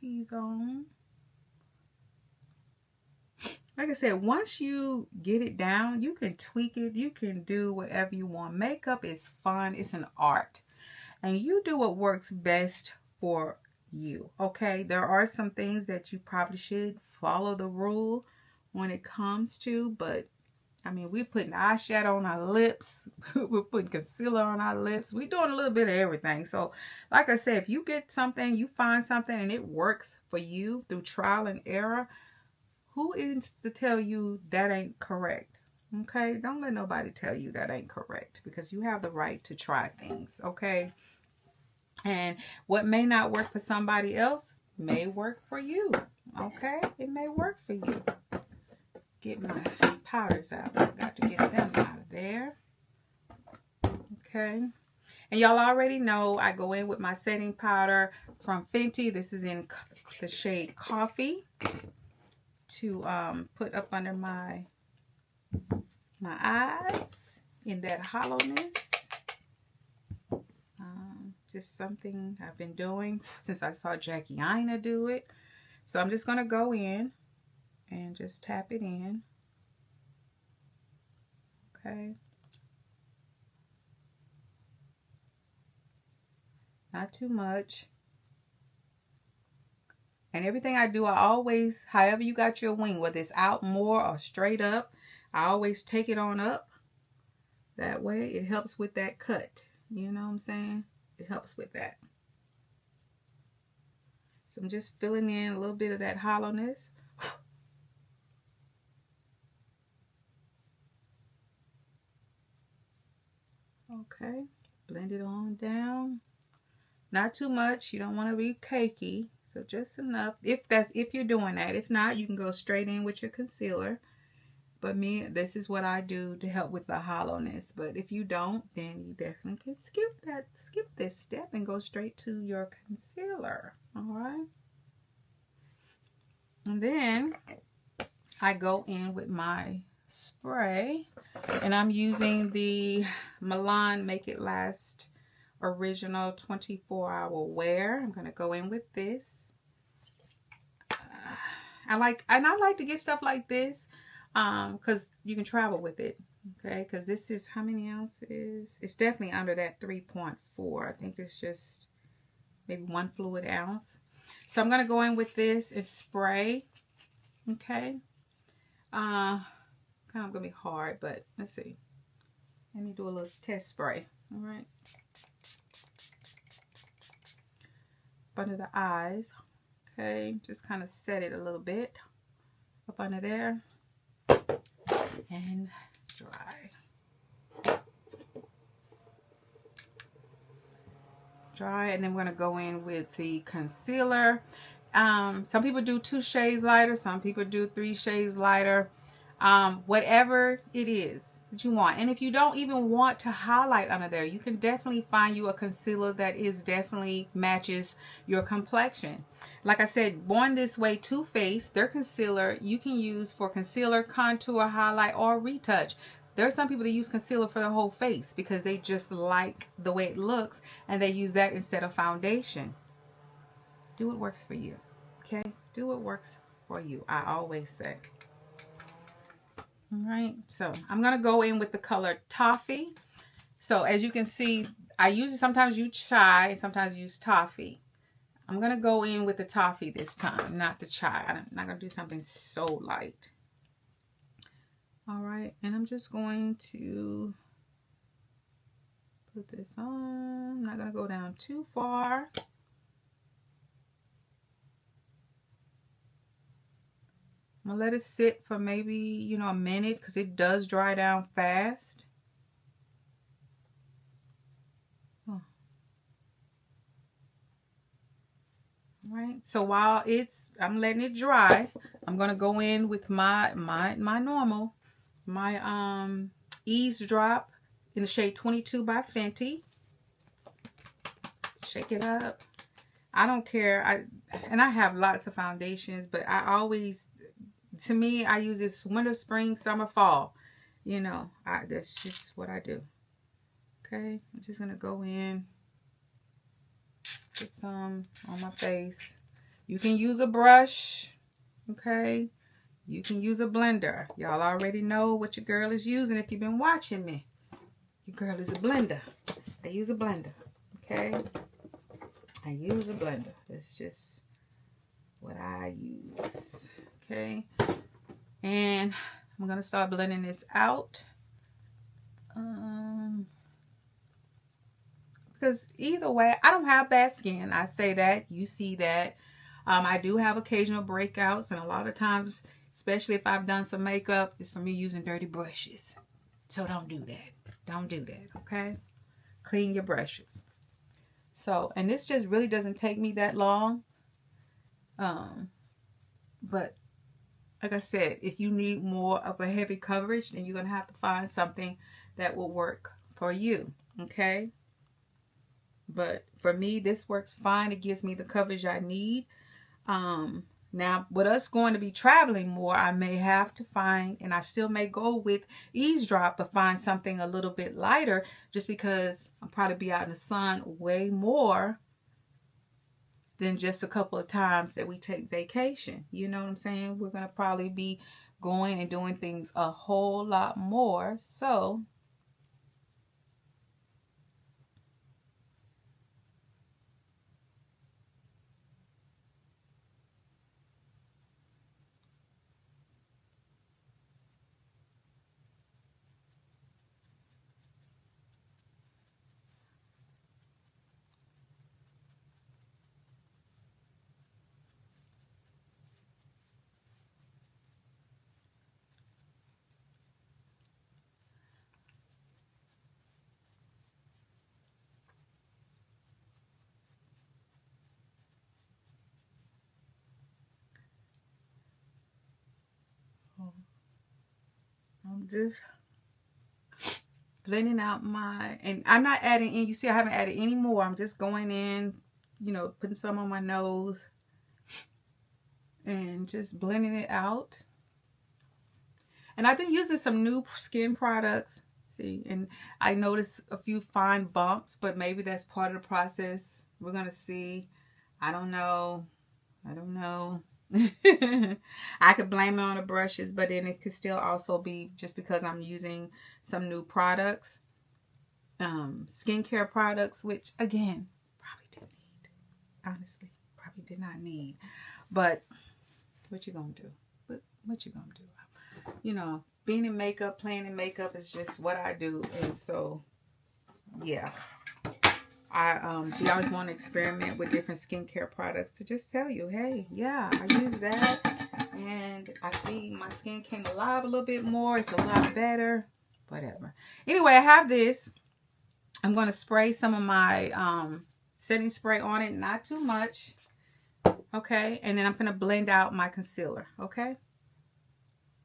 T-zone. Like I said, once you get it down, you can tweak it. You can do whatever you want. Makeup is fun. It's an art. And you do what works best for you. Okay? There are some things that you probably should follow the rule when it comes to, but I mean, we're putting eyeshadow on our lips. We're putting concealer on our lips. We're doing a little bit of everything. So, like I said, if you get something, you find something and it works for you through trial and error, who is to tell you that ain't correct? Okay? Don't let nobody tell you that ain't correct because you have the right to try things. Okay? And what may not work for somebody else may work for you. Okay? It may work for you. Get my powders out. I got to get them out of there. Okay. And y'all already know I go in with my setting powder from Fenty. This is in the shade Coffee to put up under my eyes in that hollowness. Just something I've been doing since I saw Jackie Aina do it. So I'm just going to go in and just tap it in. Okay. Not too much. And everything I do, I always, however you got your wing, whether it's out more or straight up, I always take it on up. That way it helps with that cut. You know what I'm saying? It helps with that. So I'm just filling in a little bit of that hollowness. Okay, blend it on down. Not too much. You don't want to be cakey. So just enough. If you're doing that. If not, you can go straight in with your concealer. But this is what I do to help with the hollowness. But if you don't, then you definitely can skip this step and go straight to your concealer. All right. And then I go in with my spray, and I'm using the Milan Make It Last Original 24-hour wear. I'm going to go in with this. I like to get stuff like this because you can travel with it. Okay, because this is how many ounces? It's definitely under that 3.4. I think it's just maybe 1 fluid ounce. So I'm going to go in with this and spray. Okay. Kind of going to be hard, but let's see. Let me do a little test spray. All right. Under the eyes. Okay. Just kind of set it a little bit up under there. And dry. And then we're going to go in with the concealer. Some people do 2 shades lighter. Some people do 3 shades lighter. Whatever it is that you want. And if you don't even want to highlight under there, you can definitely find you a concealer that definitely matches your complexion. Like I said, Born This Way Too Faced, their concealer you can use for concealer, contour, highlight, or retouch. There are some people that use concealer for their whole face because they just like the way it looks, and they use that instead of foundation. Do what works for you. Okay? Do what works for you, I always say. All right, so I'm going to go in with the color Toffee. So as you can see, I sometimes use chai, sometimes use toffee. I'm going to go in with the toffee this time, not the chai. I'm not going to do something so light. All right, and I'm just going to put this on. I'm not going to go down too far. I'm going to let it sit for maybe, a minute because it does dry down fast. Oh. All right, so while I'm letting it dry, I'm going to go in with my normal, Ease Drop in the shade 22 by Fenty. Shake it up. I don't care. I have lots of foundations, but to me, I use this winter, spring, summer, fall. That's just what I do. Okay, I'm just going to go in, put some on my face. You can use a brush, okay? You can use a blender. Y'all already know what your girl is using if you've been watching me. Your girl is a blender. I use a blender, okay? I use a blender. That's just what I use, okay? And I'm going to start blending this out. Because either way, I don't have bad skin. I say that. You see that. I do have occasional breakouts, and a lot of times, especially if I've done some makeup, it's from me using dirty brushes. So don't do that. Don't do that, okay? Clean your brushes. So, and this just really doesn't take me that long. But like I said, if you need more of a heavy coverage, then you're going to have to find something that will work for you, okay? But for me, this works fine. It gives me the coverage I need. Now, with us going to be traveling more, I may have to find, and I still may go with Ease Drop, but find something a little bit lighter just because I'll probably be out in the sun way more than just a couple of times that we take vacation. You know what I'm saying? We're going to probably be going and doing things a whole lot more. So just blending out my, and I'm not adding in, you see I haven't added any more. I'm just going in, you know, putting some on my nose and just blending it out. And I've been using some new skin products, see, and I noticed a few fine bumps, but maybe that's part of the process. We're gonna see. I don't know. I could blame it on the brushes, but then it could still also be just because I'm using some new products, skincare products, which again, probably didn't need. Honestly, probably did not need. But what you gonna do? What you gonna do? You know, being in makeup, playing in makeup is just what I do, and so yeah. We always want to experiment with different skincare products to just tell you, hey, yeah, I use that and I see my skin came alive a little bit more. It's a lot better, whatever. Anyway, I have this. I'm going to spray some of my setting spray on it, not too much. Okay, and then I'm going to blend out my concealer. Okay,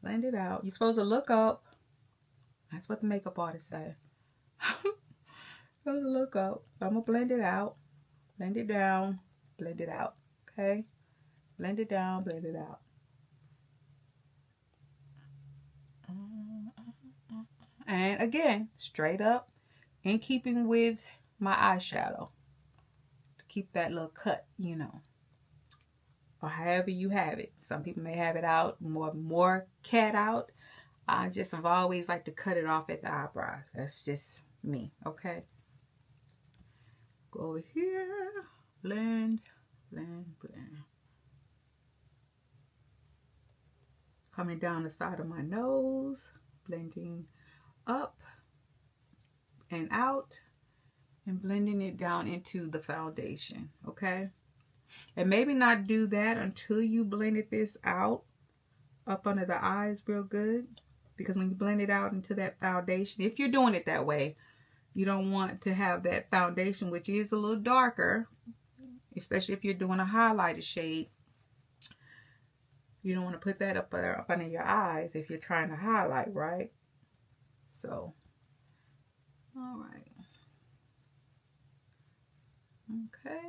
blend it out. You're supposed to look up. That's what the makeup artist say. Supposed to look up. I'm going to blend it out. Blend it down, blend it out, okay? Blend it down, blend it out. And again, straight up, in keeping with my eyeshadow. To keep that little cut, you know. Or however you have it. Some people may have it out, more cat out. I've always liked to cut it off at the eyebrows. That's just me, okay? Go over here. Blend, blend, blend. Coming down the side of my nose, blending up and out, and blending it down into the foundation, okay? And maybe not do that until you blended this out up under the eyes real good, because when you blend it out into that foundation, if you're doing it that way, you don't want to have that foundation, which is a little darker, especially if you're doing a highlighted shade. You don't want to put that up there, up under your eyes if you're trying to highlight, right? So, all right. Okay.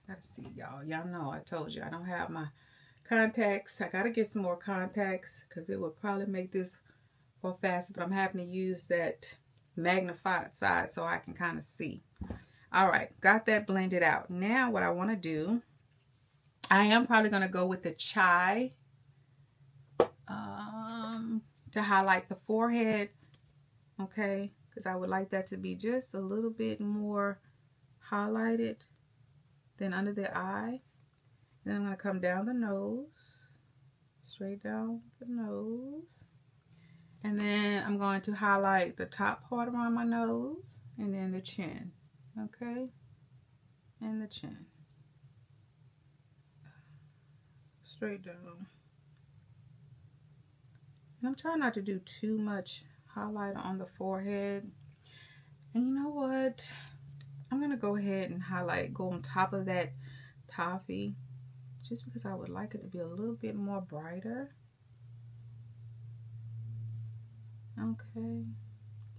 Gotta see, y'all. Y'all know I told you I don't have my contacts. I gotta get some more contacts because it would probably make this go faster, but I'm having to use that magnified side so I can kind of see. All right, got that blended out. Now what I want to do, I am probably going to go with the chai to highlight the forehead, okay? Because I would like that to be just a little bit more highlighted than under the eye. Then I'm going to come down the nose, straight down the nose. And then I'm going to highlight the top part around my nose and then the chin, okay? And the chin. Straight down. And I'm trying not to do too much highlight on the forehead. And you know what? I'm going to go ahead and highlight, go on top of that toffee, just because I would like it to be a little bit more brighter. Okay.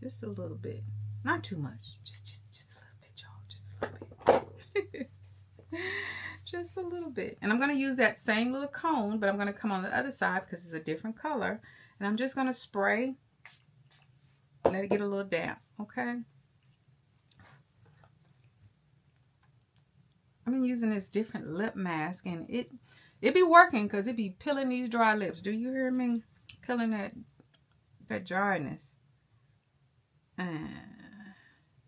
Just a little bit. Not too much. Just a little bit, y'all. Just a little bit. Just a little bit. And I'm going to use that same little cone, but I'm going to come on the other side because it's a different color. And I'm just going to spray. Let it get a little damp. Okay. I've been using this different lip mask, and it be working because it be peeling these dry lips. Do you hear me? Peeling that dryness.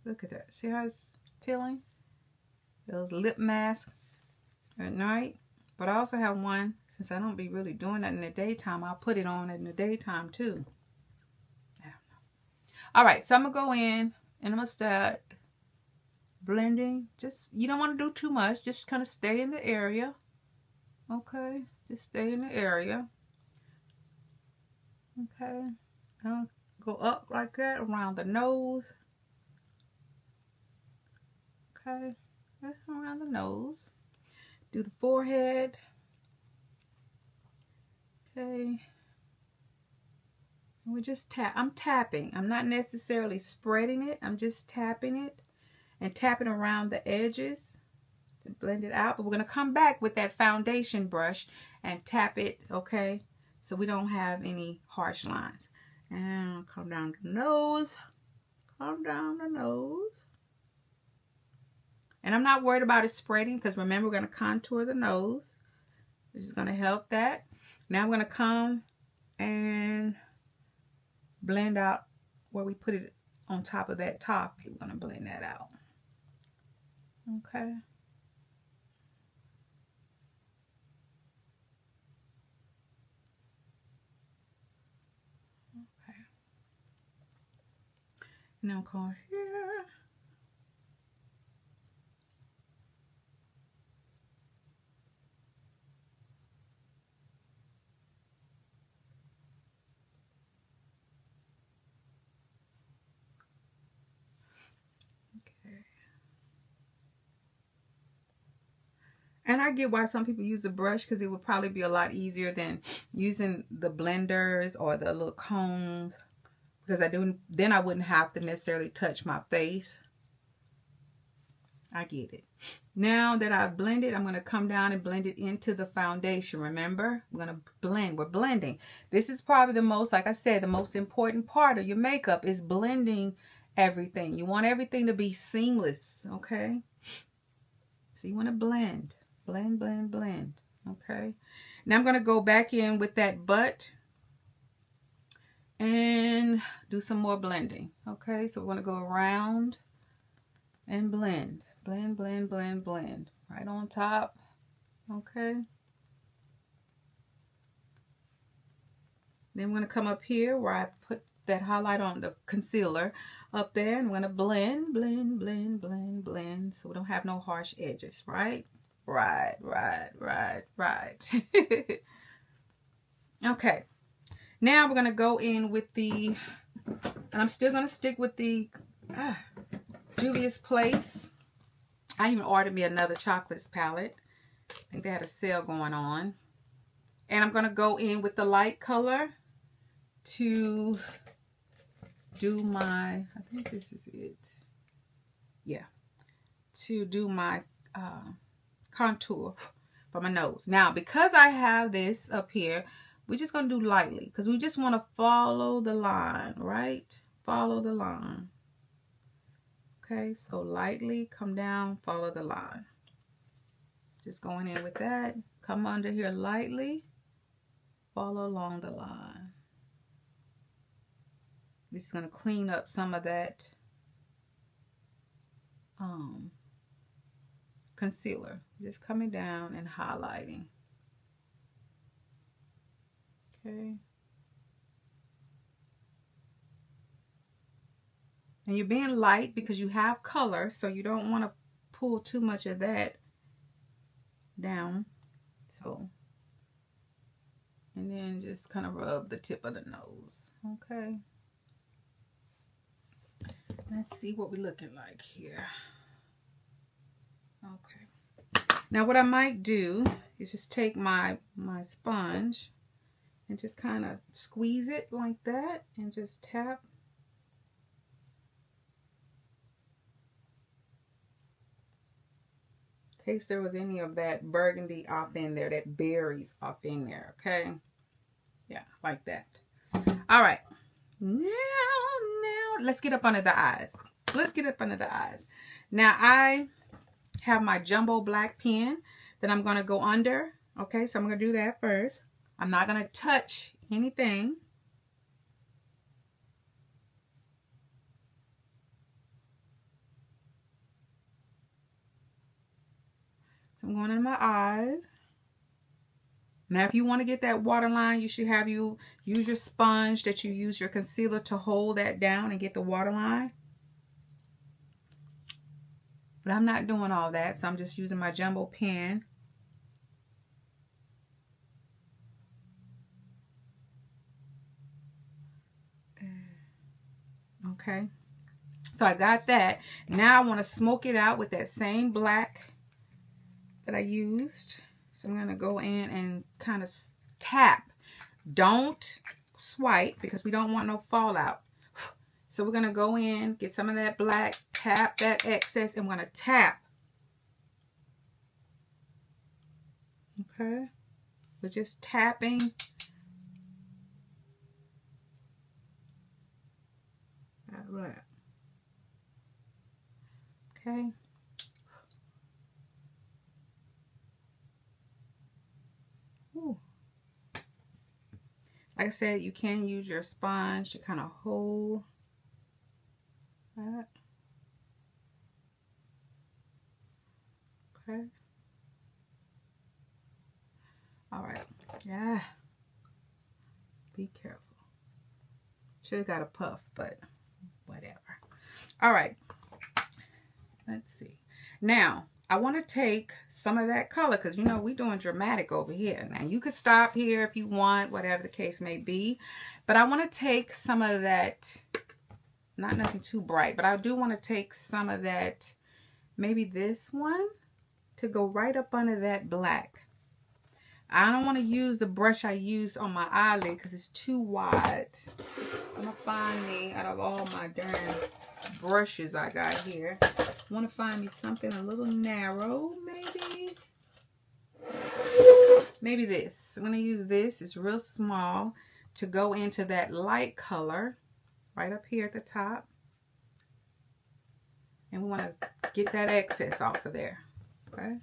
Look at that. See how it's peeling? Those lip masks at night. But I also have one, since I don't be really doing that in the daytime, I'll put it on in the daytime too. I don't know. All right, so I'm going to go in and I'm going to start blending. Just, you don't want to do too much. Just kind of stay in the area. Okay, just stay in the area. Okay, I'll go up like that around the nose. Okay, that's around the nose. Do the forehead. Okay. We're just I'm tapping. I'm not necessarily spreading it. I'm just tapping it and tapping around the edges to blend it out. But we're going to come back with that foundation brush and tap it, okay? So we don't have any harsh lines. And come down the nose. Come down the nose. And I'm not worried about it spreading because remember, we're going to contour the nose. This is going to help that. Now I'm going to come and blend out where we put it on top of that top. We're going to blend that out. Okay. Okay. Now come here. And I get why some people use a brush because it would probably be a lot easier than using the blenders or the little combs, because then I wouldn't have to necessarily touch my face. I get it. Now that I've blended, I'm going to come down and blend it into the foundation. Remember, we're going to blend. We're blending. This is probably the most, like I said, the most important part of your makeup is blending everything. You want everything to be seamless, okay? So you want to blend. Blend, blend, blend. Okay. Now I'm going to go back in with that butt and do some more blending. Okay. So we're going to go around and blend. Blend, blend, blend, blend. Right on top. Okay. Then I'm going to come up here where I put that highlight on the concealer up there. And I'm going to blend, blend, blend, blend, blend. So we don't have no harsh edges, right? Right. Okay. Now we're going to go in with the, and I'm still going to stick with the Juvia's Place. I even ordered me another chocolates palette. I think they had a sale going on. And I'm going to go in with the light color to do my, I think this is it. Yeah. To do my contour for my nose. Now, because I have this up here, we're just going to do lightly because we just want to follow the line, right? Follow the line. Okay, so lightly come down, follow the line. Just going in with that. Come under here lightly, follow along the line. We're just going to clean up some of that concealer. Just coming down and highlighting. Okay. And you're being light because you have color, so you don't want to pull too much of that down. So, and then just kind of rub the tip of the nose. Okay. Let's see what we're looking like here. Okay. Now what I might do is just take my sponge and just kind of squeeze it like that and just tap. In case there was any of that burgundy off in there, that berries off in there, okay? Yeah, like that. All right. Now, let's get up under the eyes. Let's get up under the eyes. Now, I have my jumbo black pen that I'm going to go under. Okay, so I'm going to do that first. I'm not going to touch anything. So I'm going in my eyes. Now, if you want to get that waterline, you should have you use your sponge that you use your concealer to hold that down and get the waterline. But I'm not doing all that, so I'm just using my jumbo pen. Okay. So I got that. Now I want to smoke it out with that same black that I used. So I'm going to go in and kind of tap. Don't swipe because we don't want no fallout. So we're going to go in, get some of that black, tap that excess, and we're going to tap. Okay. We're just tapping. All right. Okay. Ooh. Like I said, you can use your sponge to kind of hold that. Okay. All right. Yeah. Be careful. Should have got a puff, but whatever. All right. Let's see. Now, I want to take some of that color because, you know, we're doing dramatic over here. Now, you could stop here if you want, whatever the case may be. But I want to take some of that, not nothing too bright, but I do want to take some of that, maybe this one, to go right up under that black. I don't want to use the brush I used on my eyelid because it's too wide. So I'm going to find me, out of all my darn brushes I got here, I want to find me something a little narrow, maybe this. I'm going to use this. It's real small to go into that light color right up here at the top. And we want to get that excess off of there. Okay.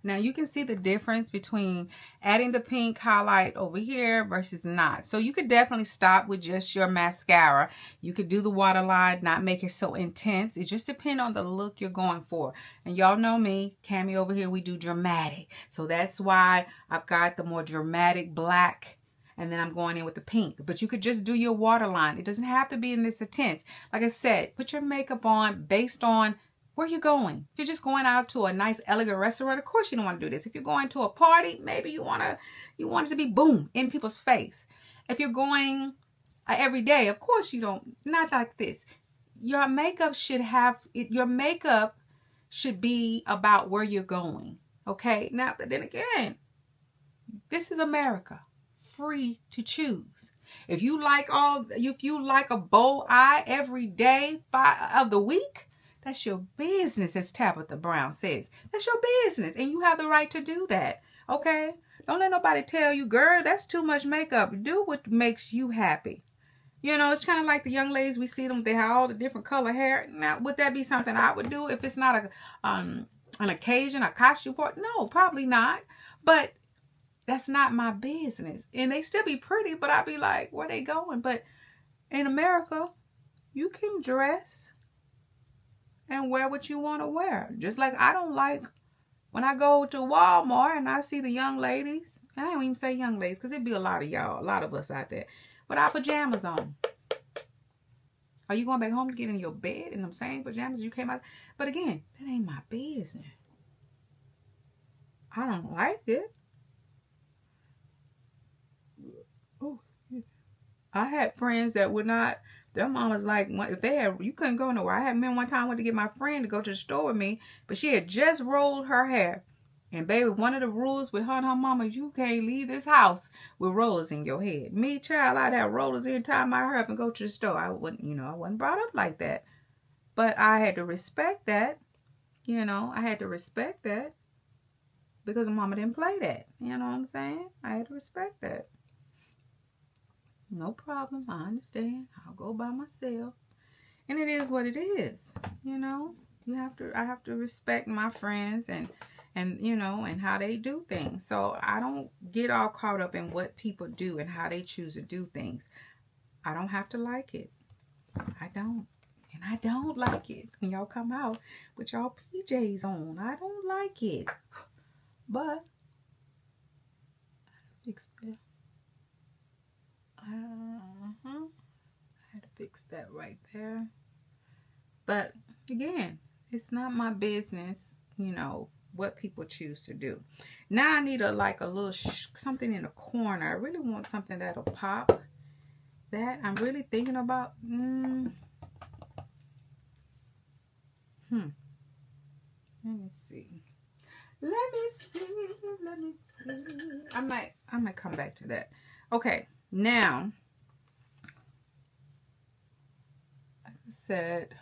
Now you can see the difference between adding the pink highlight over here versus not. So you could definitely stop with just your mascara. You could do the waterline, not make it so intense. It just depends on the look you're going for. And y'all know me, Kammy over here, we do dramatic. So that's why I've got the more dramatic black. And then I'm going in with the pink. But you could just do your waterline. It doesn't have to be in this intense. Like I said, put your makeup on based on where you're going. If you're just going out to a nice, elegant restaurant, of course you don't want to do this. If you're going to a party, maybe you want it to be boom in people's face. If you're going every day, of course you don't. Not like this. Your makeup should be about where you're going. Okay. Now, but then again, this is America. Free to choose. If you like a bold eye every day of the week, that's your business, as Tabitha Brown says. That's your business, and you have the right to do that, okay? Don't let nobody tell you, girl, that's too much makeup. Do what makes you happy. You know, it's kind of like the young ladies, we see them, they have all the different color hair. Now, would that be something I would do if it's not an occasion, a costume party? No, probably not, but that's not my business. And they still be pretty, but I'd be like, where they going? But in America, you can dress and wear what you want to wear. Just like I don't like when I go to Walmart and I see the young ladies. I don't even say young ladies because it'd be a lot of y'all, a lot of us out there, with our pajamas on. Are you going back home to get in your bed in them same pajamas you came out? But again, that ain't my business. I don't like it. Ooh. I had friends that would not. Their mom was like, if you couldn't go nowhere. I had men one time went to get my friend to go to the store with me, but she had just rolled her hair. And baby, one of the rules with her and her mama is you can't leave this house with rollers in your head. Me, child, I'd have rollers in, tie my hair up and go to the store. I wasn't brought up like that. But I had to respect that. I had to respect that because mama didn't play that. You know what I'm saying? I had to respect that. No problem. I understand. I'll go by myself. And it is what it is. You know, I have to respect my friends and you know, and how they do things. So I don't get all caught up in what people do and how they choose to do things. I don't have to like it. I don't. And I don't like it when y'all come out with y'all PJs on. I don't like it. But fix that. I had to fix that right there. But again, it's not my business, you know, what people choose to do. Now I need a little something in the corner. I really want something that'll pop. That I'm really thinking about. Let me see. Let me see. Let me see. I might come back to that. Okay, now, like I said,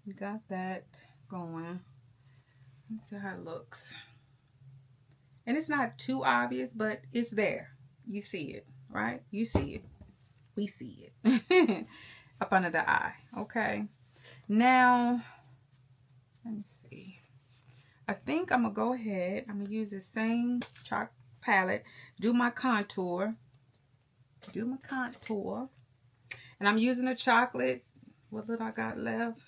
we got that going. Let me see how it looks. And it's not too obvious, but it's there. You see it, right? You see it. We see it. Up under the eye. Okay. Now, let me see. I think I'm going to go ahead. I'm going to use the same chalk palette. Do my contour. And I'm using a chocolate. What little I got left?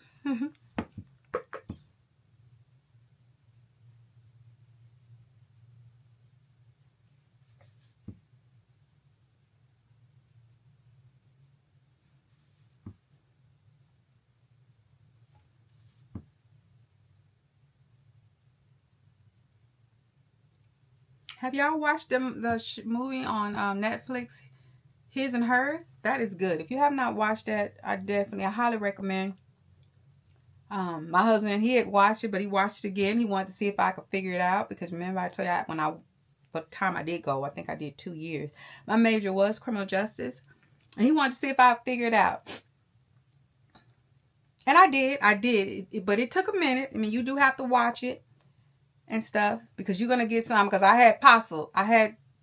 Have y'all watched the movie on Netflix, His and Hers? That is good. If you have not watched that, I highly recommend. My husband, he had watched it, but he watched it again. He wanted to see if I could figure it out, because remember I told you what time I did go, I think I did 2 years. My major was criminal justice, and he wanted to see if I figured it out. And I did, but it took a minute. I mean, you do have to watch it and stuff, because you're gonna get some. Because I had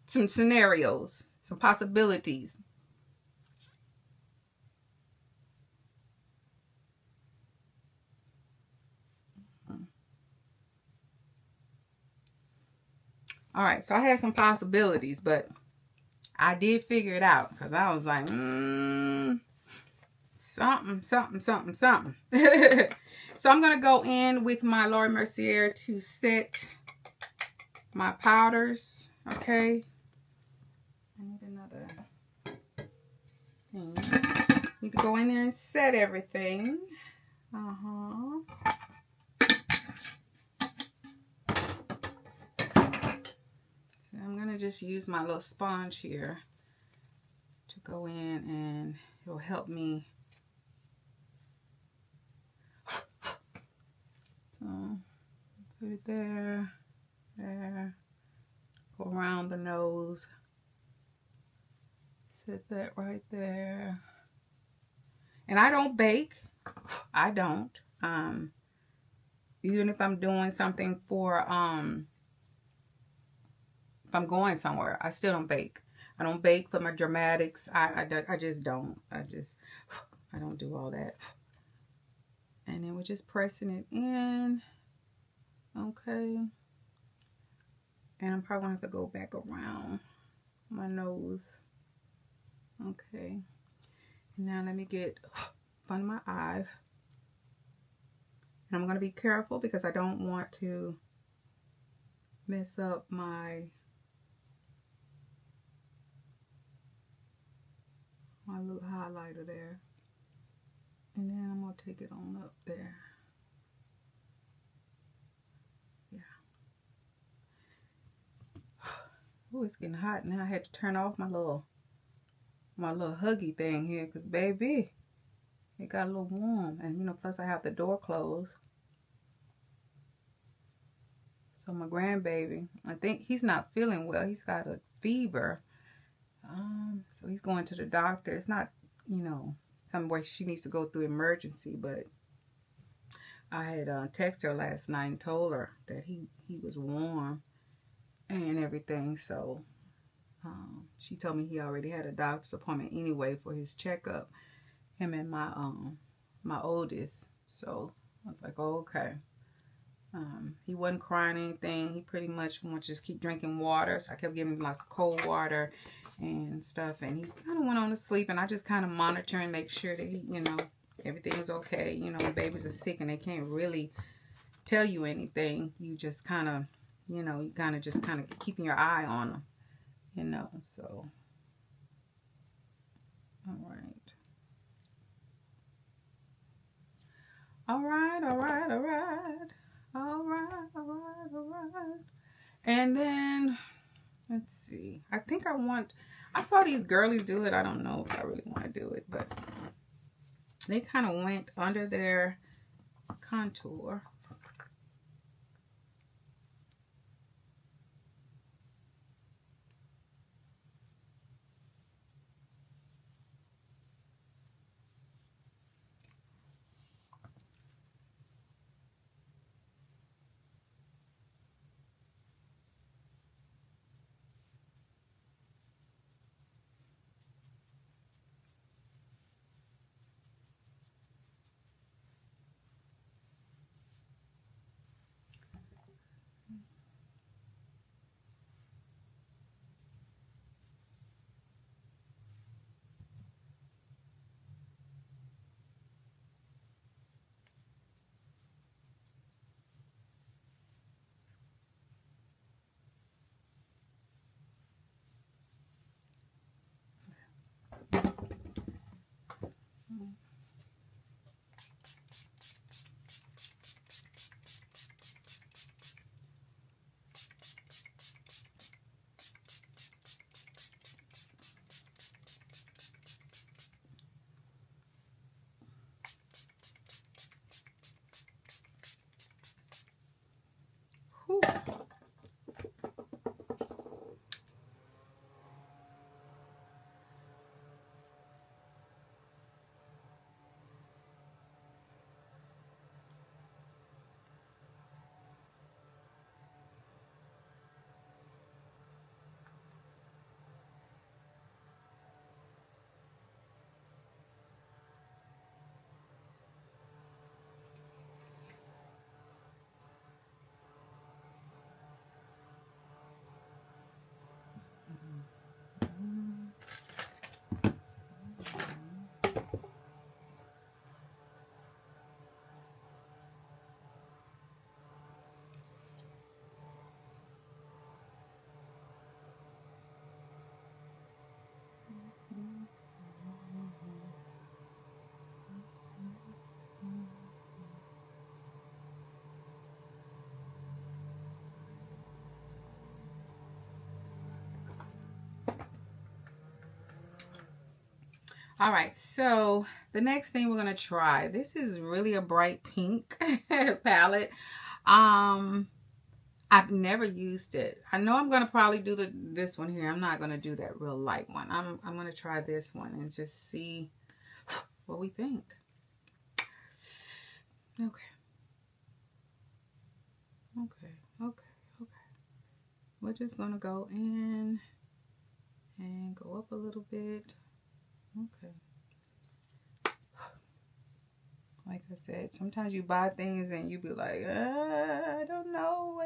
some scenarios, some possibilities. All right, so I had some possibilities, but I did figure it out, because I was like, something. So I'm gonna go in with my Laura Mercier to set my powders. Okay. I need another thing. Need to go in there and set everything. So I'm going to just use my little sponge here to go in, and it'll help me. So put it there, go around the nose, set that right there. And I don't bake. I don't. Even if I'm doing something for, if I'm going somewhere, I still don't bake. I don't bake for my dramatics. I just don't. I don't do all that. And then we're just pressing it in. Okay. And I'm probably going to have to go back around my nose. Okay. Now let me get under my eye. And I'm going to be careful, because I don't want to mess up my little highlighter there. And then I'm going to take it on up there. Yeah. Oh, it's getting hot now. I had to turn off my little huggy thing here, because baby, it got a little warm. And you know, plus I have the door closed. So my grandbaby, I think he's not feeling well. He's got a fever. So he's going to the doctor. It's not, you know, something where she needs to go through emergency, but I had texted her last night and told her that he was warm and everything. So she told me he already had a doctor's appointment anyway for his checkup, him and my oldest. So I was like, oh, okay. He wasn't crying or anything. He pretty much wanted to just keep drinking water. So I kept giving him lots of cold water and stuff. And he kind of went on to sleep. And I just kind of monitor and make sure that he, everything was okay. When babies are sick and they can't really tell you anything, you just kind of, you kind of just keeping your eye on them, so. All right. All right, all right, all right. All right, all right, all right. And then, let's see. I think I saw these girlies do it. I don't know if I really want to do it, but they kind of went under their contour. Whew. All right, so the next thing we're gonna try, this is really a bright pink palette. I've never used it. I know I'm gonna probably do this one here. I'm not gonna do that real light one. I'm gonna try this one and just see what we think. Okay. Okay. Okay. Okay. We're just gonna go in and go up a little bit. Okay. Like I said, sometimes you buy things and you be like, I don't know.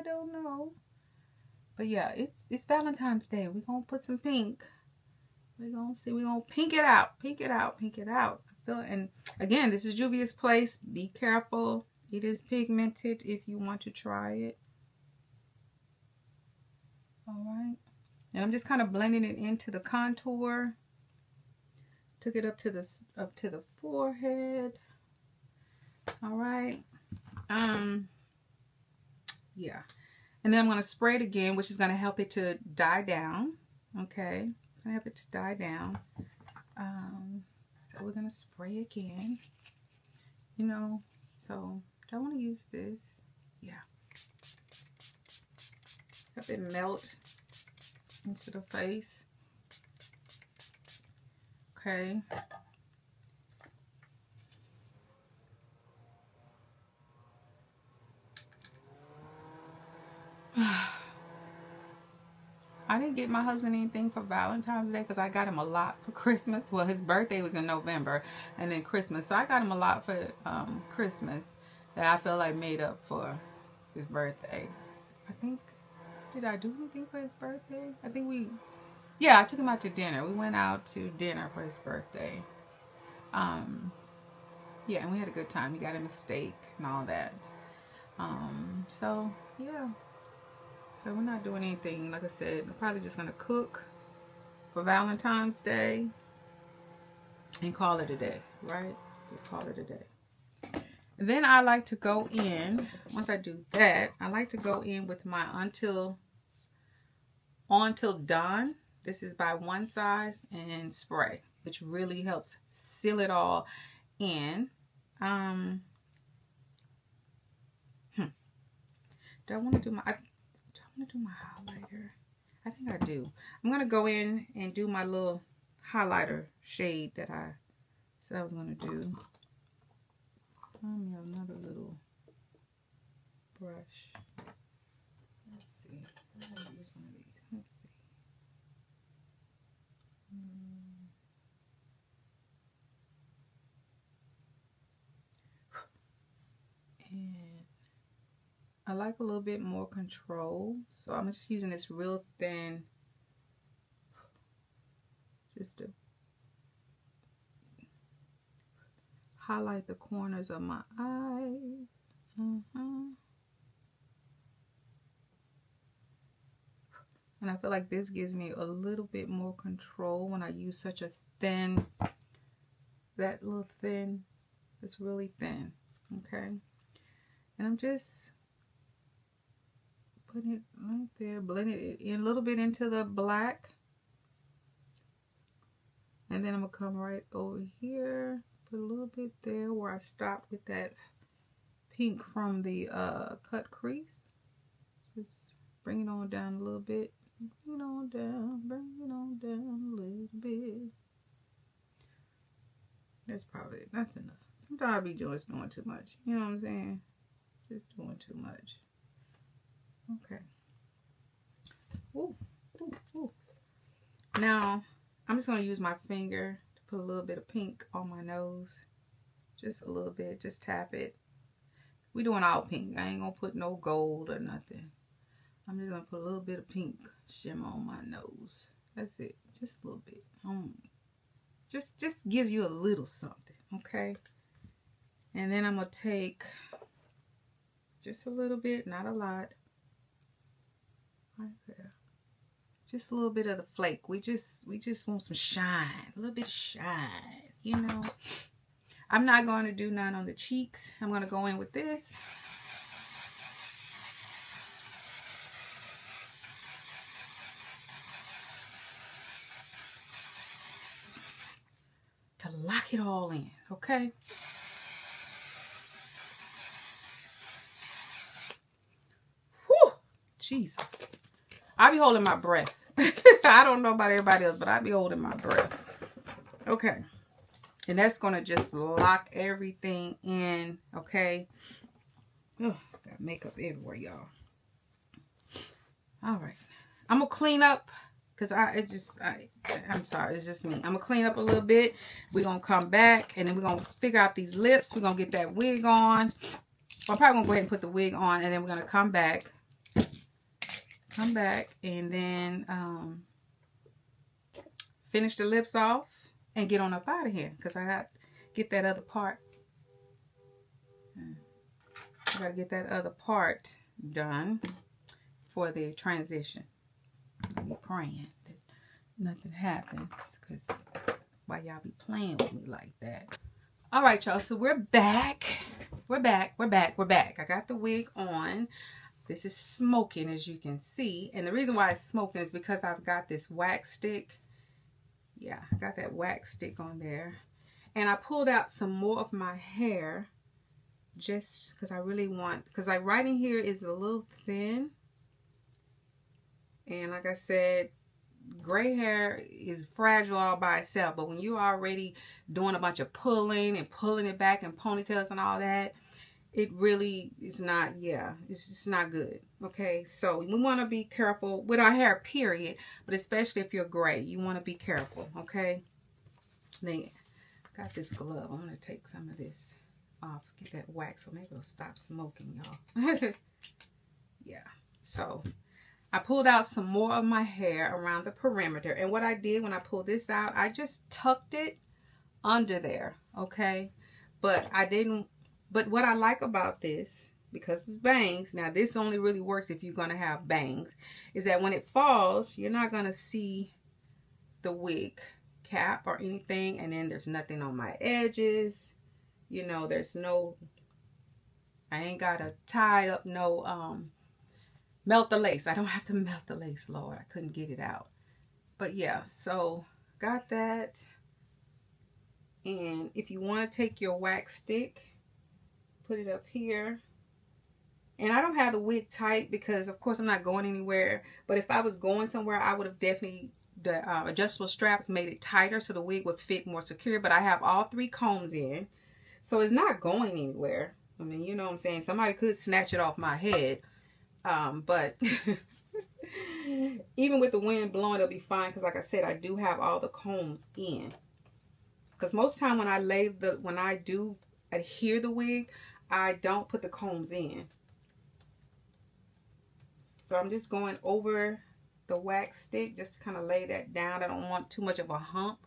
But yeah, it's Valentine's Day. We're gonna put some pink. We're gonna see. We're gonna pink it out. Pink it out. Pink it out. I feel it. And again, this is Juvia's Place. Be careful. It is pigmented if you want to try it. All right. And I'm just kind of blending it into the contour. Took it up to the forehead. All right. Yeah. And then I'm going to spray it again, which is going to help it to die down. Okay. It's going to help it to die down. So we're going to spray again. So do I want to use this? Yeah. Help it melt into the face. Okay. I didn't get my husband anything for Valentine's Day because I got him a lot for Christmas. Well, his birthday was in November and then Christmas. So I got him a lot for Christmas that I feel like made up for his birthday. I think, did I do anything for his birthday? I think yeah, I took him out to dinner. We went out to dinner for his birthday. Yeah, and we had a good time. He got him a steak and all that. So, yeah. So we're not doing anything. Like I said, I'm probably just going to cook for Valentine's Day and call it a day, right? Just call it a day. And then I like to go in, once I do that, I like to go in with my Until Dawn. This is by One Size and spray, which really helps seal it all in. Do I want to do my highlighter? I think I do. I'm going to go in and do my little highlighter shade that I said I was going to do. Find me another little brush. Let's see. I'm going to use one of these. Let's see. And I like a little bit more control, so I'm just using this real thin, just to highlight the corners of my eyes. And I feel like this gives me a little bit more control when I use such a thin, that little thin, it's really thin, okay? And I'm just putting it right there, blending it in a little bit into the black. And then I'm going to come right over here, put a little bit there where I stopped with that pink from the cut crease. Just bring it on down a little bit. Bring it on down, bring it on down a little bit. That's enough. Sometimes I be doing too much. You know what I'm saying? Just doing too much. Okay. Ooh, ooh, ooh. Now, I'm just going to use my finger to put a little bit of pink on my nose. Just a little bit. Just tap it. We doing all pink. I ain't going to put no gold or nothing. I'm just going to put a little bit of pink shimmer on my nose. That's it. Just a little bit. Just gives you a little something. Okay? And then I'm going to take just a little bit, not a lot. Right there. Just a little bit of the flake. We just want some shine. A little bit of shine, you know. I'm not going to do none on the cheeks. I'm going to go in with this. To lock it all in, okay? Whew, Jesus. I be holding my breath. I don't know about everybody else, but I be holding my breath. Okay. And that's going to just lock everything in, okay? Oh, got makeup everywhere, y'all. All right. I'm going to clean up because I'm sorry, it's just me. I'm going to clean up a little bit. We're going to come back and then we're going to figure out these lips. We're going to get that wig on. I'm probably going to go ahead and put the wig on and then we're going to come back and then finish the lips off and get on up out of here because I got to get that other part. I got to get that other part done for the transition. I'm praying that nothing happens because why y'all be playing with me like that? All right, y'all. So we're back. We're back. I got the wig on. This is smoking, as you can see. And the reason why it's smoking is because I've got this wax stick. Yeah, I got that wax stick on there. And I pulled out some more of my hair just because I really want, because like right in here is a little thin. And like I said, gray hair is fragile all by itself. But when you're already doing a bunch of pulling and pulling it back and ponytails and all that, it really is not, yeah, it's just not good. Okay, so we want to be careful with our hair, period, but especially if you're gray, you want to be careful. Okay, then got this glove. I'm gonna take some of this off, get that wax, so maybe it'll stop smoking, y'all. Yeah, so I pulled out some more of my hair around the perimeter, and what I did when I pulled this out, I just tucked it under there. Okay, but I didn't. But what I like about this, because it's bangs, now this only really works if you're gonna have bangs, is that when it falls, you're not gonna see the wig cap or anything, and then there's nothing on my edges. You know, there's no, I ain't gotta tie up no melt the lace. I don't have to melt the lace, Lord. I couldn't get it out. But yeah, so got that. And if you want to take your wax stick, put it up here. And I don't have the wig tight because, of course, I'm not going anywhere. But if I was going somewhere, I would have definitely, the adjustable straps made it tighter so the wig would fit more secure. But I have all 3 combs in, so it's not going anywhere. I mean, you know what I'm saying? Somebody could snatch it off my head. But even with the wind blowing, it'll be fine because, like I said, I do have all the combs in. Because most of the time when I do adhere the wig, I don't put the combs in. So I'm just going over the wax stick just to kind of lay that down. I don't want too much of a hump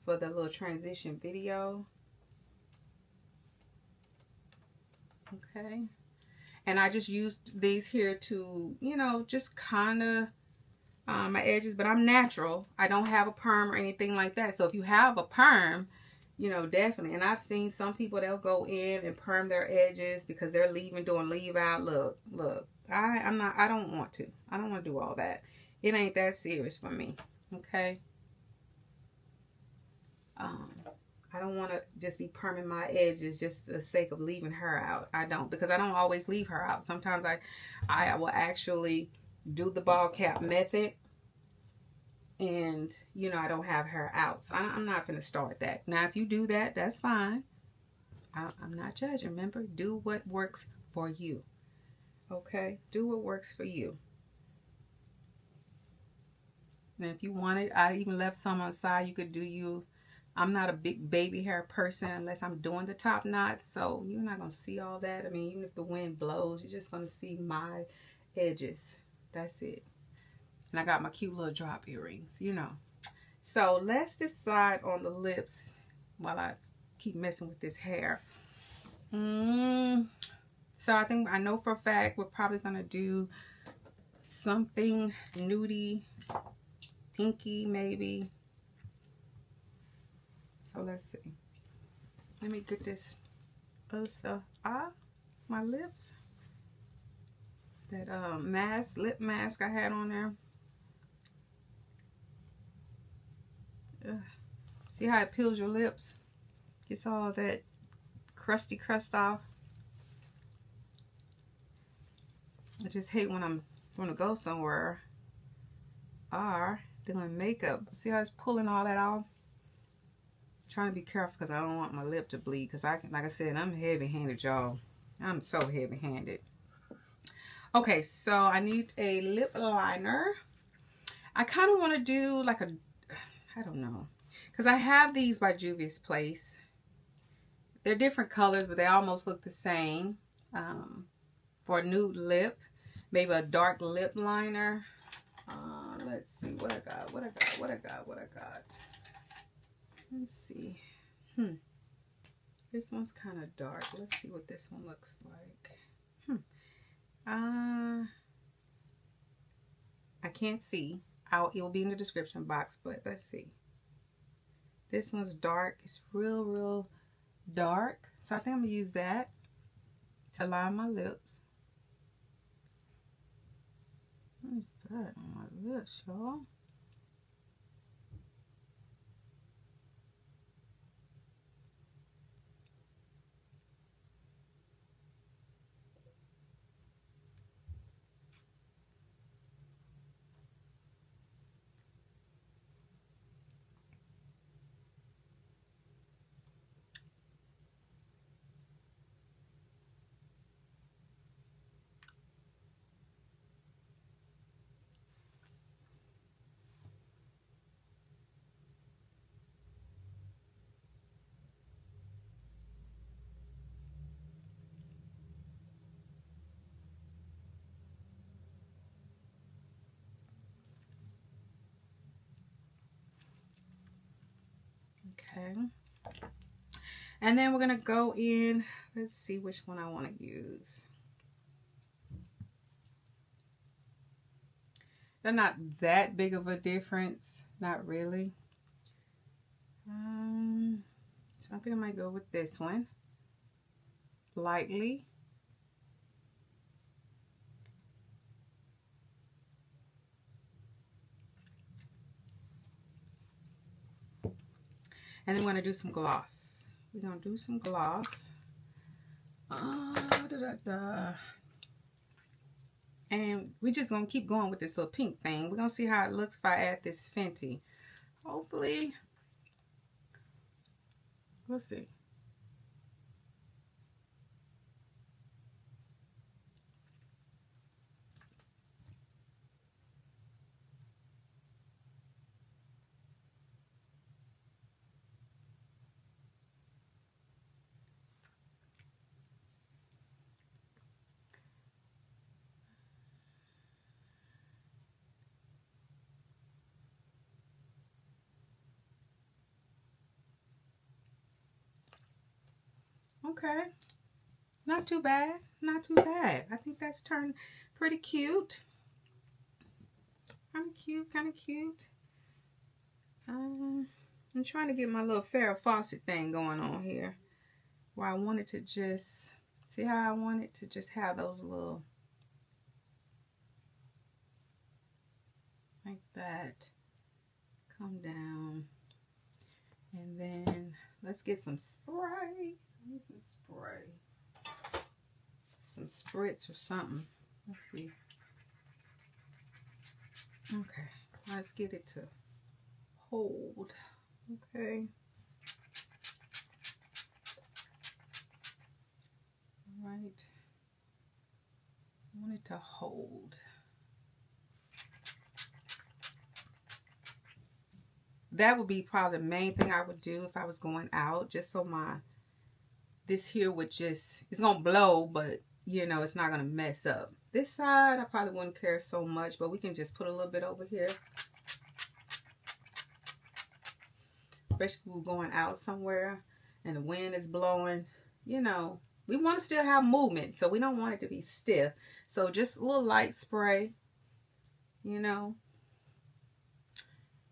for the little transition video. Okay. And I just used these here to, you know, just kind of my edges, but I'm natural. I don't have a perm or anything like that. So if you have a perm, you know, definitely. And I've seen some people, they'll go in and perm their edges because they're doing leave out. Look, I don't want to. I don't want to do all that. It ain't that serious for me. Okay. I don't want to just be perming my edges just for the sake of leaving her out. I don't, because I don't always leave her out. Sometimes I will actually do the ball cap method, and you know, I don't have her out. So I'm not going to start that. Now, if you do that, that's fine. I'm not judging. Remember, do what works for you. Okay? Do what works for you. And if you want it, I even left some on the side. You could do you. I'm not a big baby hair person unless I'm doing the top knot. So you're not going to see all that. I mean, even if the wind blows, you're just going to see my edges. That's it. And I got my cute little drop earrings, you know. So let's decide on the lips while I keep messing with this hair. So I know for a fact we're probably going to do something nudie, pinky maybe. So let's see. Let me get this off my lips. That lip mask I had on there. See how it peels your lips? Gets all that crusty crust off. I just hate when I'm going to go somewhere or doing makeup. See how it's pulling all that off? Trying to be careful because I don't want my lip to bleed, because like I said, I'm heavy-handed, y'all. I'm so heavy-handed. Okay, so I need a lip liner. I kind of want to do like I don't know, because I have these by Juvia's Place. They're different colors, but they almost look the same. For a nude lip, maybe a dark lip liner. Let's see what I got. Let's see. This one's kind of dark. Let's see what this one looks like. I can't see. It will be in the description box, but let's see. This one's dark. It's real dark. So I think I'm going to use that to line my lips. What is that on my lips, y'all? Okay. And then we're going to go in. Let's see which one I want to use. They're not that big of a difference. Not really. So I think I might go with this one. Lightly. And then we're going to do some gloss. We're going to do some gloss. And we're just going to keep going with this little pink thing. We're going to see how it looks if I add this Fenty. Hopefully. We'll see. Okay, not too bad, not too bad. I think that's turned pretty cute. Kind of cute, kind of cute. I'm trying to get my little Farrah Fawcett thing going on here, where I wanted to just, see how I wanted to just have those little, like that, come down. And then let's get some spray. Need some spray, some spritz or something. Let's see. Okay, let's get it to hold. Okay. All right. I want it to hold. That would be probably the main thing I would do if I was going out, just so this here would just, it's gonna blow, but you know, it's not gonna mess up. This side, I probably wouldn't care so much, but we can just put a little bit over here. Especially if we're going out somewhere and the wind is blowing, you know, we want to still have movement, so we don't want it to be stiff. So just a little light spray, you know.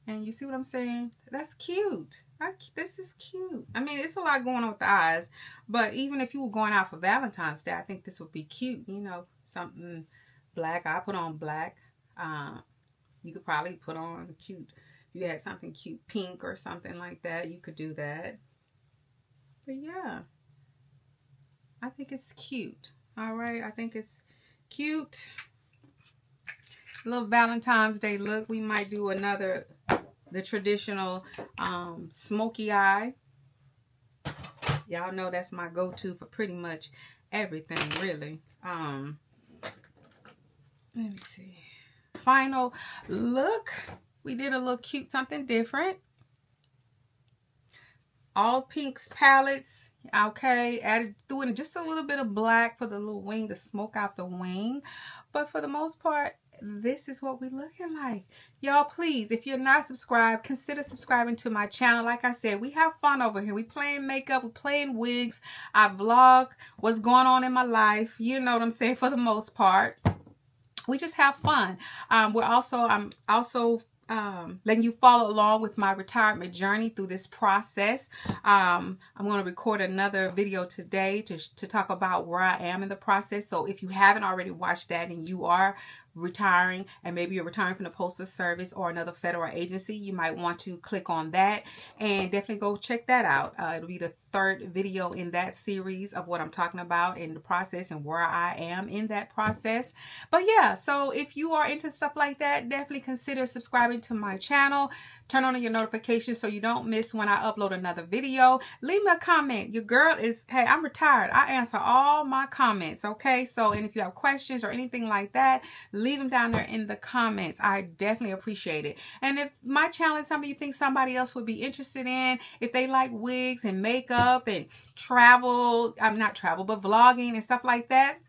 And you see what I'm saying? That's cute. This is cute. I mean, it's a lot going on with the eyes. But even if you were going out for Valentine's Day, I think this would be cute. You know, something black. I put on black. You could probably put on cute. If you had something cute, pink or something like that, you could do that. But yeah, I think it's cute. All right, I think it's cute. Little Valentine's Day look. We might do another, the traditional smoky eye. Y'all know that's my go-to for pretty much everything, really. Let me see. Final look. We did a little cute, something different. All pinks palettes. Okay, added, threw in just a little bit of black for the little wing to smoke out the wing. But for the most part, this is what we're looking like. Y'all, please, if you're not subscribed, consider subscribing to my channel. Like I said, we have fun over here. We playing makeup, we playing wigs. I vlog what's going on in my life. You know what I'm saying, for the most part. We just have fun. I'm also letting you follow along with my retirement journey through this process. I'm going to record another video today to talk about where I am in the process. So if you haven't already watched that and you are retiring, and maybe you're retiring from the Postal Service or another federal agency, you might want to click on that and definitely go check that out. It'll be the third video in that series of what I'm talking about in the process and where I am in that process. But yeah, so if you are into stuff like that, definitely consider subscribing to my channel. Turn on your notifications so you don't miss when I upload another video. Leave me a comment. Your girl is, hey, I'm retired. I answer all my comments, okay? So, and if you have questions or anything like that, leave them down there in the comments. I definitely appreciate it. And if my channel is something you think somebody else would be interested in, if they like wigs and makeup and travel, I'm not travel, but vlogging and stuff like that,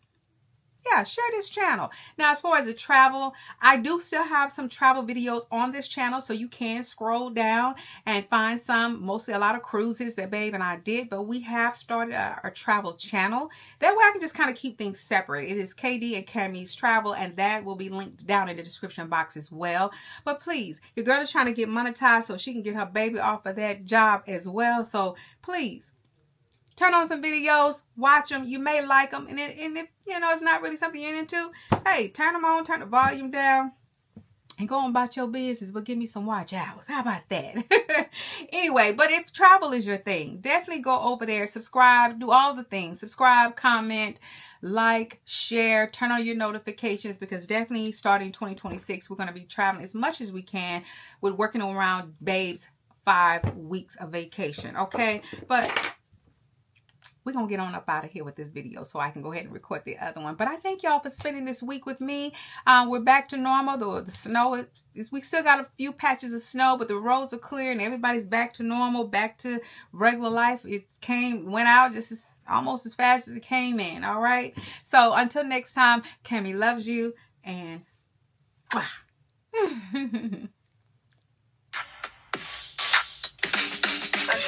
yeah, share this channel. Now, as far as the travel, I do still have some travel videos on this channel, so you can scroll down and find some, mostly a lot of cruises that Babe and I did, but we have started a travel channel. That way I can just kind of keep things separate. It is KD and Kammy's Travel, and that will be linked down in the description box as well. But please, your girl is trying to get monetized so she can get her baby off of that job as well. So please, turn on some videos, watch them. You may like them, and if you know it's not really something you're into, hey, turn them on, turn the volume down, and go on about your business, but give me some watch hours. How about that? Anyway, but if travel is your thing, definitely go over there, subscribe, do all the things. Subscribe, comment, like, share, turn on your notifications, because definitely starting 2026, we're going to be traveling as much as we can with working around Babe's 5 weeks of vacation, okay? But we're going to get on up out of here with this video so I can go ahead and record the other one. But I thank y'all for spending this week with me. We're back to normal. The snow, we still got a few patches of snow, but the roads are clear and everybody's back to normal, back to regular life. It went out just almost as fast as it came in, all right? So until next time, Kammy loves you, and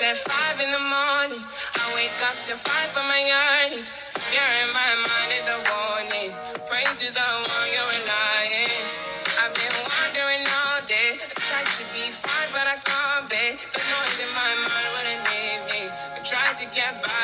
At 5 in the morning, I wake up to fight for my yearnings. You're in my mind is a warning. Pray to the one you're relying. I've been wandering all day. I tried to be fine, but I can't be. The noise in my mind wouldn't leave me. I tried to get by.